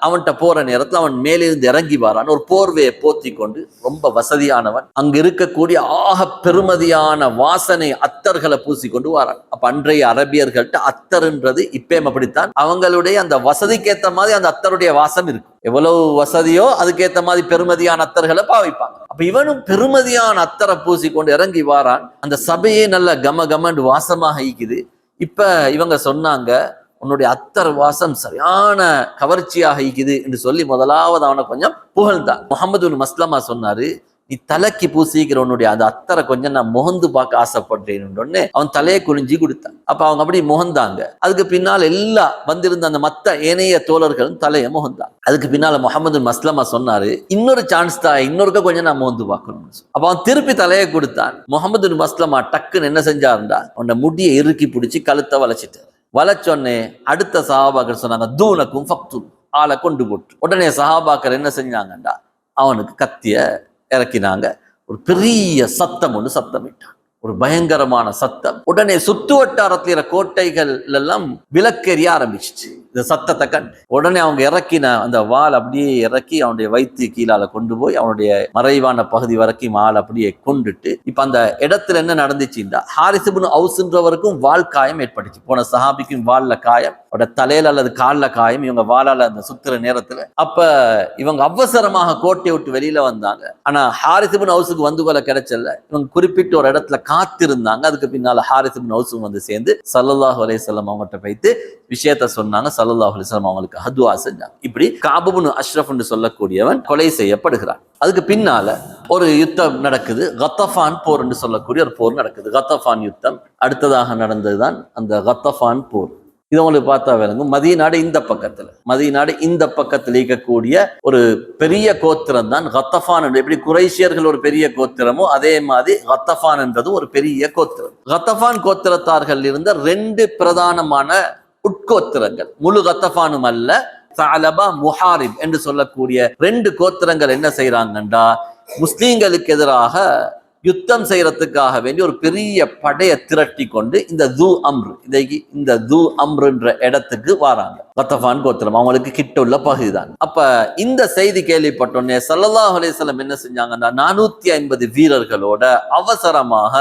அவன்கிட்ட போற நேரத்துல அவன் மேலிருந்து இறங்கி வரான். ஒரு போர்வையை போத்தி கொண்டு, ரொம்ப வசதியானவன், அங்க இருக்கக்கூடிய ஆக பெருமதியான வாசனை அத்தர்களை பூசிக்கொண்டு வரான். அப்ப அன்றைய அரபியர்கள்ட்ட அத்தர்ன்றது இப்பயும் அப்படித்தான், அவங்களுடைய அந்த வசதிக்கேற்ற மாதிரி அந்த அத்தருடைய வாசம் இருக்கும். எவ்வளவு வசதியோ அதுக்கேற்ற மாதிரி பெருமதியான அத்தர்களை பாவிப்பாங்க. அப்ப இவனும் பெருமதியான அத்தரை பூசிக்கொண்டு இறங்கி வாரான். அந்த சபையே நல்ல கம கமண்டு வாசமாக ஈக்குது. இப்ப இவங்க சொன்னாங்க, உன்னுடைய அத்தர் வாசம் சரியான கவர்ச்சியாக இருக்குது என்று சொல்லி முதலாவது அவனை கொஞ்சம் புகழ்ந்தான். முஹம்மது பின் மஸ்லமா சொன்னாரு, நீ தலைக்கு பூசிக்கிற உன்னுடைய அந்த அத்தரை கொஞ்சம் நான் முகந்து பார்க்க ஆசைப்படுறேன்னு அவன் தலையை குனிஞ்சி கொடுத்தான். அப்ப அவங்க அப்படி முகந்தாங்க. அதுக்கு பின்னால் எல்லா வந்திருந்த அந்த மத்த ஏனைய தோழர்களும் தலையை முகந்தாங்க. அதுக்கு பின்னால முஹம்மது பின் மஸ்லமா சொன்னாரு, இன்னொரு சான்ஸ் தான், இன்னொருக்க கொஞ்சம் நான் முகந்து பார்க்கணும். அப்ப அவன் திருப்பி தலையை கொடுத்தான். முஹம்மது பின் மஸ்லமா டக்குன்னு என்ன செஞ்சாருண்டா, அவனோட முடியை இறுக்கி பிடிச்சி கழுத்தை வளைச்சிட்டாரு. வளைச்சொன்னே அடுத்த சஹாபாக்கள் சொன்னாங்க, தூனக்கும் ஃபக்துல், ஆளை கொண்டு போட்டு. உடனே சஹாபாக்கள் என்ன செஞ்சாங்கண்டா, அவனுக்கு கத்திய இறக்கினாங்க. ஒரு பெரிய சத்தம் ஒன்று சத்தமிட்டான், ஒரு பயங்கரமான சத்தம். உடனே சுத்து வட்டாரத்தில் கோட்டைகள் எல்லாம் விளக்கெறிய ஆரம்பிச்சிச்சு இந்த சத்தத்தை கண்டு. உடனே அவங்க இறக்கின அந்த வாள் அப்படியே இறக்கி அவனுடைய வயிற்று கீழால கொண்டு போய் அவனுடைய மறைவான பகுதி வரைக்கும் ஆள் அப்படியே கொண்டுட்டு, இப்ப அந்த இடத்துல என்ன நடந்துச்சுன்னா, ஹாரிஸ் இப்னு அவுஸ்ன்றவருக்கும் வாள் காயம் ஏற்பட்டுச்சு. போன சஹாபிக்கும் வாள்ல காயம், அவட தலையில அல்லது கால்ல காயம், இவங்க வாளால அந்த சுத்துற நேரத்துல. அப்ப இவங்க அவசரமாக கோட்டையை விட்டு வெளியில வந்தாங்க. ஆனா ஹாரிஸ் இப்னு அவுஸுக்கு வந்து கொள்ள கிடைச்சல. இவங்க குறிப்பிட்ட ஒரு இடத்துல காத்திருந்தாங்க. அதுக்கு பின்னால ஹாரிஸ் இப்னு அவுஸும் வந்து சேர்ந்து ஸல்லல்லாஹு அலைஹி வஸல்லம் அவங்ககிட்ட போயிட்டு விஷயத்த சொன்னாங்க. ஸல்லல்லாஹு அலைஹி வஸல்லம் அவங்களுக்கு ஹதுவா செஞ்சாங்க. இப்படி கஅப் இப்னு அஷ்ரஃப் என்று சொல்லக்கூடியவன் கொலை செய்யப்படுகிறான். அதுக்கு பின்னால ஒரு யுத்தம் நடக்குது. கத்தஃபான் போர் என்று சொல்லக்கூடிய ஒரு போர் நடக்குது. கத்தஃபான் யுத்தம் அடுத்ததாக நடந்ததுதான் அந்த கத்தஃபான் போர். இது உங்களுக்கு பார்த்தா விளங்கும். மதீனாடு இந்த பக்கத்துல, மதீனாடு இந்த பக்கத்துல இருக்கக்கூடிய ஒரு பெரிய கோத்திரம் தான் கத்தஃபான். எப்படி குறைஷியர்கள் ஒரு பெரிய கோத்திரமோ அதே மாதிரி கத்தஃபான் என்றது ஒரு பெரிய கோத்திரம். கத்தஃபான் கோத்திரத்தார்கள் இருந்த 2 பிரதானமான உட்கோத்திரங்கள், முழு கத்தஃபானும் அல்ல, சஅலபா முஹாரிப் என்று சொல்லக்கூடிய 2 கோத்திரங்கள் என்ன செய்யறாங்கன்றா, முஸ்லீம்களுக்கு எதிராக யுத்தம் செய்யறதுக்காக வேண்டி ஒரு பெரிய படையை திரட்டி கொண்டு இந்த து அம்ர் என்ற இடத்துக்கு வராங்க. கத்தஃபான் கோத்திரம் அவங்களுக்கு கிட்ட உள்ள பகுதி தான். அப்ப இந்த செய்தி கேள்விப்பட்டோன்னே ஸல்லல்லாஹு அலைஹி வஸல்லம் என்ன செஞ்சாங்கன்னா, 450 வீரர்களோட அவசரமாக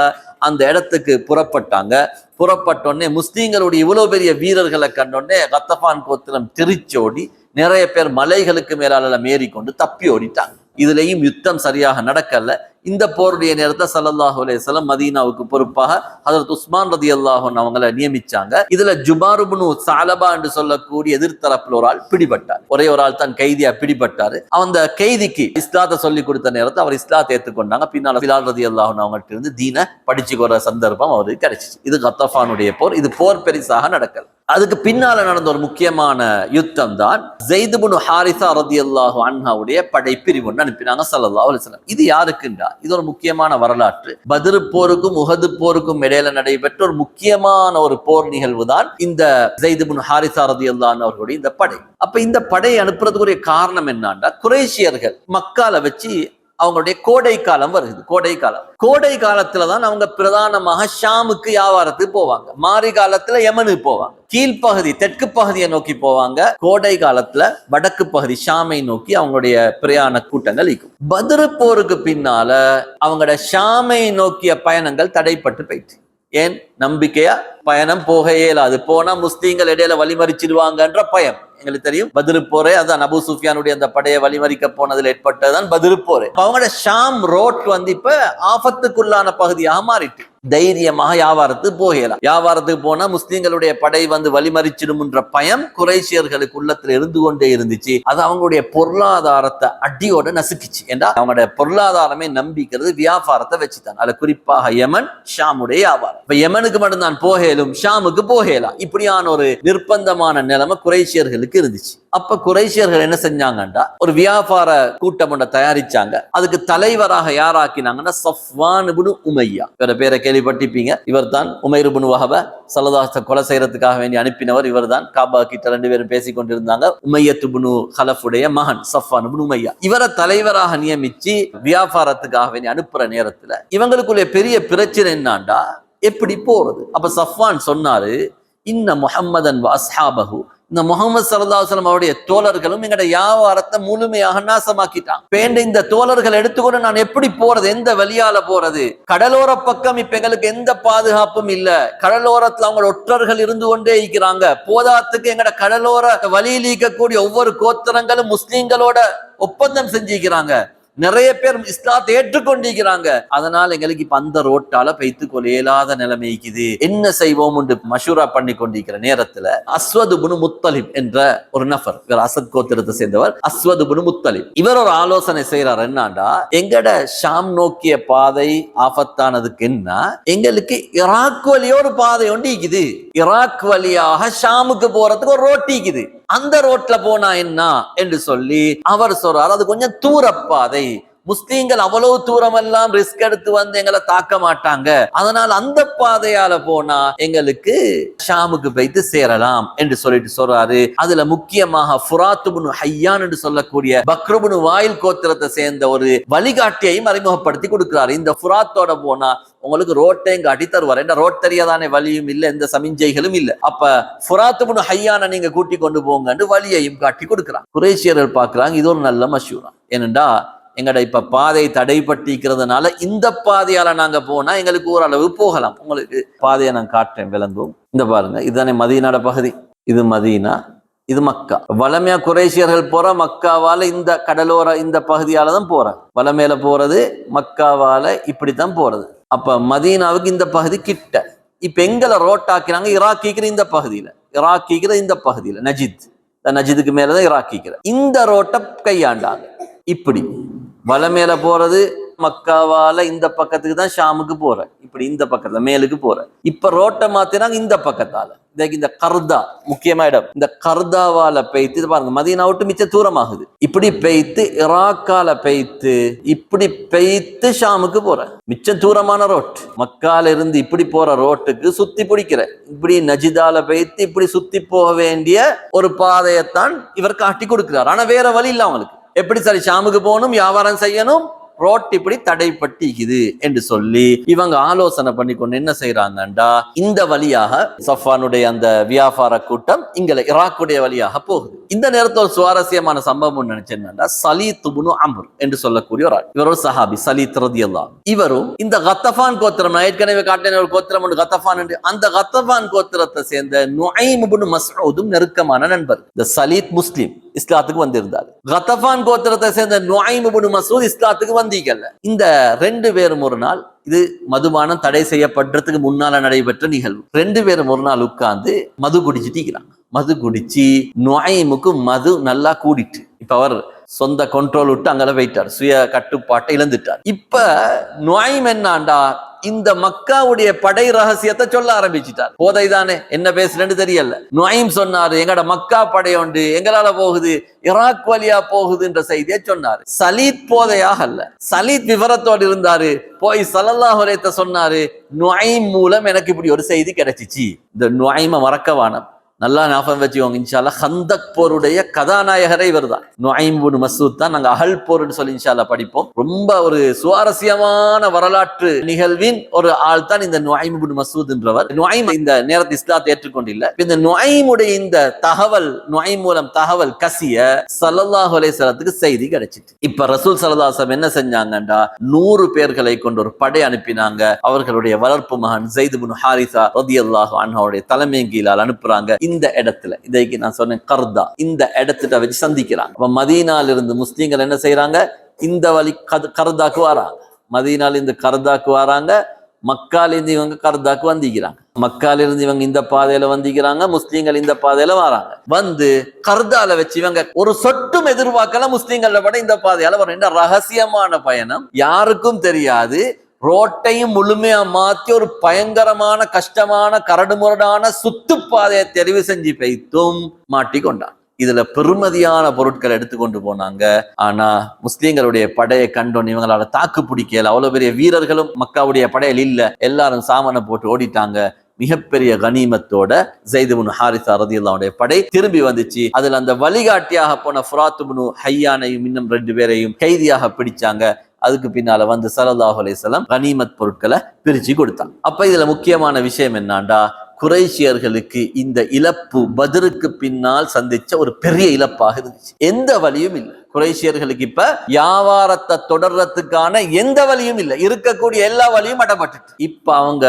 அந்த இடத்துக்கு புறப்பட்டாங்க. புறப்பட்டோன்னே முஸ்லீம்களுடைய இவ்வளவு பெரிய வீரர்களை கண்டோடனே கத்தஃபான் கோத்திரம் திருச்சோடி நிறைய பேர் மலைகளுக்கு மேலால மேறி கொண்டு தப்பி ஓடிட்டாங்க. இதுலயும் யுத்தம் சரியாக நடக்கல. இந்த போருடைய நேரத்தை ஸல்லல்லாஹு அலைஹி வஸல்லம் மதீனாவுக்கு பொறுப்பாக ஹஜ்ரத் உஸ்மான் ரலியல்லாஹு அன்ஹு அவங்களை நியமிச்சாங்க. இதுல ஜுபார் இப்னு ஸஅலபா என்று சொல்லக்கூடிய எதிர்த்தரப்புல ஒரு ஆள் பிடிபட்டார். ஒரே ஒரு ஆள் தான் கைதியா பிடிபட்டாரு. அந்த கைதிக்கு இஸ்லாத்தை சொல்லி கொடுத்த நேரத்தை அவர் இஸ்லாத்தை ஏற்றுக்கொண்டாங்க. பின்னால் பிலால் ரலியல்லாஹு அன்ஹு அவங்கள்ட்ட இருந்து தீனை படிச்சுக்கிற சந்தர்ப்பம் அவருக்கு கிடைச்சிச்சு. இது கத்தஃபானுடைய போர். இது போர் பெரிசாக நடக்கல. அதுக்கு பின்னால நடந்த ஒரு முக்கியமான யுத்தம் தான் ஸைத் இப்னு ஹாரிஸா ரலியல்லாஹு அன்ஹுடைய படைப்பிரிவு ஒன்று அனுப்பினாங்க ஸல்லல்லாஹு அலைஹி வஸல்லம். இது யாருக்குண்டா, இது ஒரு முக்கியமான வரலாற்று. பத்ர் போருக்கும் உஹது போருக்கும் இடையில நடைபெற்ற ஒரு முக்கியமான ஒரு போர் நிகழ்வு தான் இந்த ஸைத் இப்னு ஹாரிஸா ரலியல்லாஹு அன்ஹு அவர்களுடைய இந்த படை. அப்ப இந்த படையை அனுப்புறதுக்குரிய காரணம் என்னன்னா, குறைஷியர்கள் மக்கால வச்சு அவங்களுடைய கோடை காலம் வருது. கோடை காலத்துலதான் அவங்க பிரதானமாக ஷாமுக்கு வியாபாரத்துக்கு போவாங்க. மாரி காலத்துல யமனுக்கு போவாங்க. கீழ்ப்பகுதி தெற்கு பகுதியை நோக்கி போவாங்க. கோடை காலத்துல வடக்கு பகுதி ஷாமை நோக்கி அவங்களுடைய பிரயாண கூட்டங்கள் இருக்கும். பத்ர் போருக்கு பின்னால அவங்களோட ஷாமை நோக்கிய பயணங்கள் தடைப்பட்டு போயிட்டு. ஏன் நம்பிக்கையா பயணம் போக இயலாது, போனா முஸ்லீம்கள் இடையில வழிமறிச்சிடுவாங்கன்ற பயம். எங்களுக்கு தெரியும் பத்ரு போரே, அதான் அபூ சுஃபியானுடைய அந்த படையை வழிமறிக்க போனதில் ஏற்பட்டதுதான் பத்ரு போரே. அவங்களோட ஷாம் ரோட் இப்ப ஆபத்துக்குள்ளான பகுதியாக மாறிட்டு தைரியமாக வியாபாரத்துக்கு போகலாம். வியாபாரத்துக்கு போனா முஸ்லீம்களுடைய படை வழிமறிச்சிடும்ன்ற பயம் குறைஷியர்களுக்கு உள்ளத்துல இருந்து கொண்டே இருந்துச்சு. அது அவங்களுடைய பொருளாதாரத்தை அடியோட நசுக்கிச்சு. ஏன்னா அவங்களுடைய பொருளாதாரமே நம்பிக்கிறது வியாபாரத்தை வச்சுதான். அதுல குறிப்பாக யமன், ஷாமுடைய வியாபாரம். இப்ப யமனுக்கு மட்டும்தான் போகலும், ஷாமுக்கு போகலாம். இப்படியான ஒரு நிர்பந்தமான நிலைமை குறைஷியர்களுக்கு இருந்துச்சு. அப்ப குறைஷியர்கள் என்ன செஞ்சாங்கண்டா ஒரு வியாபார கூட்டம் ஒன்றை தயாரிச்சாங்க. அதுக்கு தலைவராக யாராக்கினாங்கன்னா சஃப்வான் இப்னு உமையா. இவர பேரை கேள்விப்பட்டிருப்பீங்க. இவர் தான் உமைர் இப்னு வஹப ஸல்லல்லாஹு கொலை செய்யறதுக்காக வேண்டி அனுப்பினவர். இவர் தான் காபா கிட்ட 2 பேரும் பேசிக் கொண்டிருந்தாங்க. உமையத் இப்னு ஹலஃபுடைய மகன் சஃப்வான் இப்னு உமையா. இவரை தலைவராக நியமிச்சு வியாபாரத்துக்காக வேண்டி அனுப்புற நேரத்துல இவங்களுக்குள்ள பெரிய பிரச்சனை என்னாண்டா எப்படி போறது. அப்ப சஃப்வான் சொன்னாரு, இன்ன முஹம்மதன் வ அஸ்ஹாபஹு, இந்த முகமது ஸல்லல்லாஹு அலைஹி வஸல்லம் அவருடைய தோழர்களும் எங்கட வியாபாரத்தை முழுமையாக நாசமாக்கிட்டான். பேண்ட இந்த தோழர்கள் எடுத்துக்கொண்டு நான் எப்படி போறது, எந்த வழியால போறது? கடலோர பக்கம் இப்ப எங்களுக்கு எந்த பாதுகாப்பும் இல்ல. கடலோரத்துல அவங்க ஒற்றர்கள் இருந்து கொண்டே இருக்கிறாங்க. போதாத்துக்கு எங்கட கடலோர வழியில் இருக்கக்கூடிய ஒவ்வொரு கோத்திரங்களும் முஸ்லீம்களோட ஒப்பந்தம் செஞ்சிருக்கிறாங்க. நிறைய பேர் இஸ்லாத்தை ஏற்றுக்கொண்டிருக்கிறாங்க. அதனால எங்களுக்கு இப்ப அந்த ரோட்டால பைத்து கொலையில்லாத நிலைமைக்குது. என்ன செய்வோம் என்று மஷூரா பண்ணி கொண்டிருக்கிற நேரத்துல அஸ்வத் இப்னு முத்தலிப் என்ற ஒரு நபர், இவர் அசத் கோத்திரத்தை சேர்ந்தவர், அஸ்வத் இப்னு முத்தலிப், இவர் ஒரு ஆலோசனை செய்யறார். என்னண்டா எங்கட ஷாம் நோக்கிய பாதை ஆபத்தானதுக்கு என்ன, எங்களுக்கு ஈராக் வழியா ஒரு பாதை ஒன்று இருக்குது. ஈராக் வழியாக ஷாமுக்கு போறதுக்கு ஒரு ரோட் இருக்குது. அந்த ரோட்ல போனா என்ன என்று சொல்லி அவர் சொல்றார், அது கொஞ்சம் தூரப்பாதை, முஸ்லீம்கள் அவ்வளவு தூரம் எல்லாம் ரிஸ்க் எடுத்து வந்து எங்களை தாக்க மாட்டாங்க. அதனால அந்த பாதையால போனா எங்களுக்கு ஷாமுக்கு போய்த்து சேரலாம் என்று சொல்லிட்டு சொல்றாரு. அதுல முக்கியமாக ஃபுராத் இப்னு ஹையான் என்று சொல்லக்கூடிய பக்ர் இப்னு வாயில் கோத்திரத்தை சேர்ந்த ஒரு வழிகாட்டியையும் அறிமுகப்படுத்தி கொடுக்கிறாரு. இந்த ஃபுராத்தோட போனா உங்களுக்கு ரோட்டையும் காட்டி தருவார். என்ன ரோட் தெரியாதானே வழியும் இல்லை, எந்த சமிஞ்சைகளும் இல்லை. அப்ப ஃபுராத் இப்னு ஹையான நீங்க கூட்டி கொண்டு போங்கன்னு வழியையும் காட்டி கொடுக்கிறான். குறைஷியர்கள் பார்க்கிறாங்க இது ஒரு நல்ல மஷூரா. ஏனென்றா எங்கட இப்ப பாதை தடைப்பட்டிருக்கிறதுனால இந்த பாதையால நாங்க போனா எங்களுக்கு ஓரளவு போகலாம். உங்களுக்கு பாதையை நான் காட்டுறேன், விளங்கும். இந்த பாருங்க, இதுதானே மதீனாட பகுதி. இது மதீனா, இது மக்கா. வலமையா குறைஷியர்கள் போற மக்காவால இந்த கடலோர இந்த பகுதியால தான் போற. வலமேல போறது மக்காவால இப்படித்தான் போறது. அப்ப மதீனாவுக்கு இந்த பகுதி கிட்ட. இப்ப எங்களை ரோட்டாக்கினாங்க ஈராக்கிக்கிற இந்த பகுதியில, ஈராக்கிக்கிற இந்த பகுதியில நஜித், நஜிதுக்கு மேலதான் ஈராக்கிக்கிற இந்த ரோட்டை கையாண்டாங்க. இப்படி வலமேல போறது மக்காவால இந்த பக்கத்துக்கு தான் ஷாமுக்கு போற, இப்படி இந்த பக்கத்துல மேலுக்கு போற. இப்ப ரோட்டை மாத்தினாங்க இந்த பக்கத்தால, இந்த கர்தா முக்கியமா இடம், இந்த கர்தாவால பெய்த்து பாருங்க, மதீனா விட்டு மிச்ச தூரமாகுது. இப்படி பெய்த்து இராக்கால பெய்த்து இப்படி பெய்த்து ஷாமுக்கு போற மிச்ச தூரமான ரோட். மக்கால இருந்து இப்படி போற ரோட்டுக்கு சுத்தி பிடிக்கிற, இப்படி நஜிதால பெய்த்து இப்படி சுத்தி போக வேண்டிய ஒரு பாதையத்தான் இவர் காட்டி கொடுக்கிறார். ஆனா வேற வழி இல்லை அவங்களுக்கு. எப்படி சரி ஷாமுக்கு போகணும், வியாபாரம் செய்யணும், ரோட் இப்படி தடைப்பட்டிக்குது என்று சொல்லி இவங்க ஆலோசனை பண்ணி கொண்டு என்ன செய்யறாங்கண்டா இந்த வழியாக சஃப்வானுடைய அந்த வியாபார கூட்டம் இங்க ஈராக்குடைய வழியாக போகுது. இந்த நேரத்தில் ஒரு சுவாரஸ்யமான சம்பவம் நினைச்சேன்னா சலீத் இப்னு அம்ர் என்று சொல்லக்கூடிய ஒரு ஆள். இவர் ஒரு சஹாபி, சலீத் ரலியல்லாஹு. இவரும் இந்த கத்தஃபான் கோத்திரம், நான் ஏற்கனவே காட்டின ஒரு கோத்திரம் உண்டு கத்தஃபான் என்று, அந்த கத்தஃபான் கோத்திரத்தை சேர்ந்த நுஐம் இப்னு மஸ்ஊதும் நெருக்கமான நண்பர். இந்த சலீத் முஸ்லிம் இஸ்லாத்துக்கு வந்திருந்தார். கத்தஃபான் கோத்திரத்தை சேர்ந்த நுஐம் இப்னு மஸ்ஊத் இஸ்லாத்துக்கு வந்தீங்கல்ல. இந்த 2 பேரும் ஒரு நாள், இது மதுபானம் தடை செய்யப்படுறதுக்கு முன்னால நடைபெற்ற நிகழ்வு. 2 பேரும் ஒரு நாள் உட்கார்ந்து மது குடிச்சிட்டு, மது குடிச்சு நுஐமுக்கு மது நல்லா கூடிட்டு, இப்ப அவர் சொந்த கண்ட்ரோல் விட்டு அங்கே போயிட்டார், சுய கட்டுப்பாட்டை இழந்துட்டார். இப்ப நுஐம் என்னாண்டா இந்த மக்காவுடைய படை ரகசியத்தை சொல்ல ஆரம்பிச்சுட்டார். போதை தானே, என்ன பேசுறேன்னு தெரியல. நுஐம் சொன்னாரு, எங்கட மக்கா படை உண்டு, எங்களால போகுது, ஈராக் வழியா போகுதுன்ற செய்தியை சொன்னாரு. சலீத் போதையாக அல்ல, சலீத் விவரத்தோடு இருந்தாரு. போய் ஸல்லல்லாஹு அலைஹி சொன்னாரு, நுஐம் மூலம் எனக்கு இப்படி ஒரு செய்தி கிடைச்சிச்சு. இந்த நுஐம மறக்கவானம், நல்லா ஞாபகம் வச்சுக்கோங்க. இன்ஷா அல்லாஹ் ஹந்தக் போருடைய கதாநாயகரை இவர்தான். நுஐம் இப்னு மஸ்ஊத் தான். நாங்க அஹல் போர்னு சொல்லி இன்ஷா அல்லாஹ் படிப்போம். ரொம்ப ஒரு சுவாரஸ்யமான வரலாற்று நிகழ்வின் ஒரு ஆள் தான் இந்த நுஐம் இப்னு மஸ்ஊத் என்றவர். நுஐம் இந்த நேரத்தில் இஸ்லாத்தை ஏற்றுக்கொண்டில்லை. இந்த நுஐமுடைய இந்த தகவல், நுஐம் மூலம் தகவல் கசிய ஸல்லல்லாஹு அலைஹி வஸல்லத்துக்கு செய்தி கிடைச்சிட்டு. இப்ப ரசூல் ஸல்லல்லாஹு அலைஹி வஸல்லம் என்ன செஞ்சாங்கண்டா 100 பேர்களை கொண்டு ஒரு படை அனுப்பினாங்க. அவர்களுடைய வளர்ப்பு மகன் ஸைத் இப்னு ஹாரிஸா ரலியல்லாஹு அன்ஹுடைய தலைமையின் கீழால் அனுப்புறாங்க. இந்த இடத்துல இதைக்கு நான் சொன்னேன் கர்தா, இந்த இடத்துல வச்சு சந்திக்கிறாங்க. அப்ப மதீனால இருந்து முஸ்லீம்கள் என்ன செய்யறாங்க, இந்த வழி கர்தாக்கு வராங்க. மதீனால இருந்து கர்தாக்கு வராங்க. மக்கால இருந்து இவங்க கர்தாக்கு வந்திக்கிறாங்க. மக்கால இருந்து இவங்க இந்த பாதையில வந்திக்கிறாங்க. முஸ்லீம்கள் இந்த பாதையில வராங்க. வந்து கர்தால வச்சு இவங்க ஒரு சொட்டும் எதிர்பார்க்கல முஸ்லீம்கள விட இந்த பாதையால வர ரகசியமான பயணம், யாருக்கும் தெரியாது. ரோட்டையும் முழுமையா மாத்தி ஒரு பயங்கரமான கஷ்டமான கரடுமுரடான சுத்துப்பாதையை தெரிவு செஞ்சு வைத்தும் மாட்டிக்கொண்டான். இதுல பெருமதியான பொருட்களை எடுத்துக்கொண்டு போனாங்க. ஆனா முஸ்லீம்களுடைய படையை கண்டோன்னு இவங்களால தாக்கு பிடிக்கல. அவ்வளவு பெரிய வீரர்களும் மக்காவுடைய படையில் இல்ல. எல்லாரும் சாமனை போட்டு ஓடிட்டாங்க. மிகப்பெரிய கனிமத்தோட ஸைத் இப்னு ஹாரிஸா ரலியல்லாஹு படை திரும்பி வந்துச்சு. அதுல அந்த வழிகாட்டியாக போன ஃபுராத் இப்னு ஹையானையும் இன்னும் 2 பேரையும் கைதியாக பிடிச்சாங்க. அதுக்கு பின்னால வந்து ஸல்லல்லாஹு அலைஹி வஸல்லம் கனிமத் பொருட்களை பிரிச்சு கொடுத்தாங்க. அப்ப இதுல முக்கியமான விஷயம் என்னண்டா, குறைஷியர்களுக்கு இந்த இழப்பு பத்ருக்கு பின்னால் சந்திச்ச ஒரு பெரிய இழப்பாக இருந்துச்சு. எந்த வழியும் இல்லை குறைஷியர்களுக்கு. இப்ப வியாபாரத்தை தொடர்றதுக்கான எந்த வழியும் இல்லை. இருக்கக்கூடிய எல்லா வழியும் அடப்பட்டுட்டு இப்ப அவங்க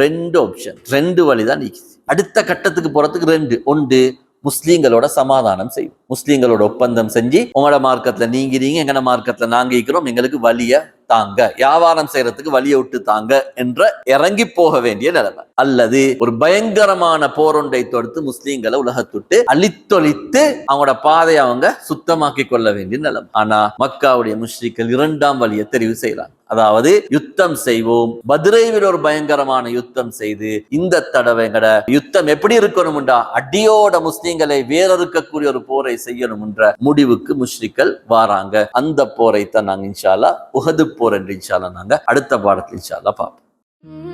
2 ஆப்ஷன், 2 வழிதான் நீக்குது. அடுத்த கட்டத்துக்கு போறதுக்கு 2. ஒன்று, முஸ்லீம்களோட சமாதானம் செய்யும். முஸ்லீம்களோட ஒப்பந்தம் செஞ்சு உங்களோட மார்க்கத்துல நீங்கிறீங்க, எங்கட மார்க்கத்துல நாங்க இருக்கிறோம், எங்களுக்கு வழிய தாங்க, வியாபாரம் செய்யறதுக்கு வழியை விட்டு தாங்க என்ற இறங்கி போக வேண்டிய நிலைமை. அல்லது ஒரு பயங்கரமான போரொன்றை தொடுத்து முஸ்லீம்களை உலகத்துட்டு அழித்தொழித்து அவங்களோட பாதையை அவங்க சுத்தமாக்கி கொள்ள வேண்டிய நிலைமை. ஆனா மக்காவுடைய முஷ்ரிக்கள் 2ஆம் வழியை தெரிவு செய்யறாங்க. அதாவது யுத்தம் செய்வோம், பத்ரை விட ஒரு பயங்கரமான யுத்தம் செய்து இந்த தடவை எங்கட யுத்தம் எப்படி இருக்கணும்டா, அடியோட முஸ்லீம்களை வேறறுக்கக்கூடிய ஒரு போரை செய்யணும் என்ற முடிவுக்கு முஷ்ரிக்கள் வாராங்க. அந்த போரை தான் நாங்க இன்ஷா அல்லாஹ் உஹது போர் என்று இன்ஷா அல்லாஹ் நாங்க அடுத்த பாடத்தில் இன்ஷா அல்லாஹ் பார்ப்போம்.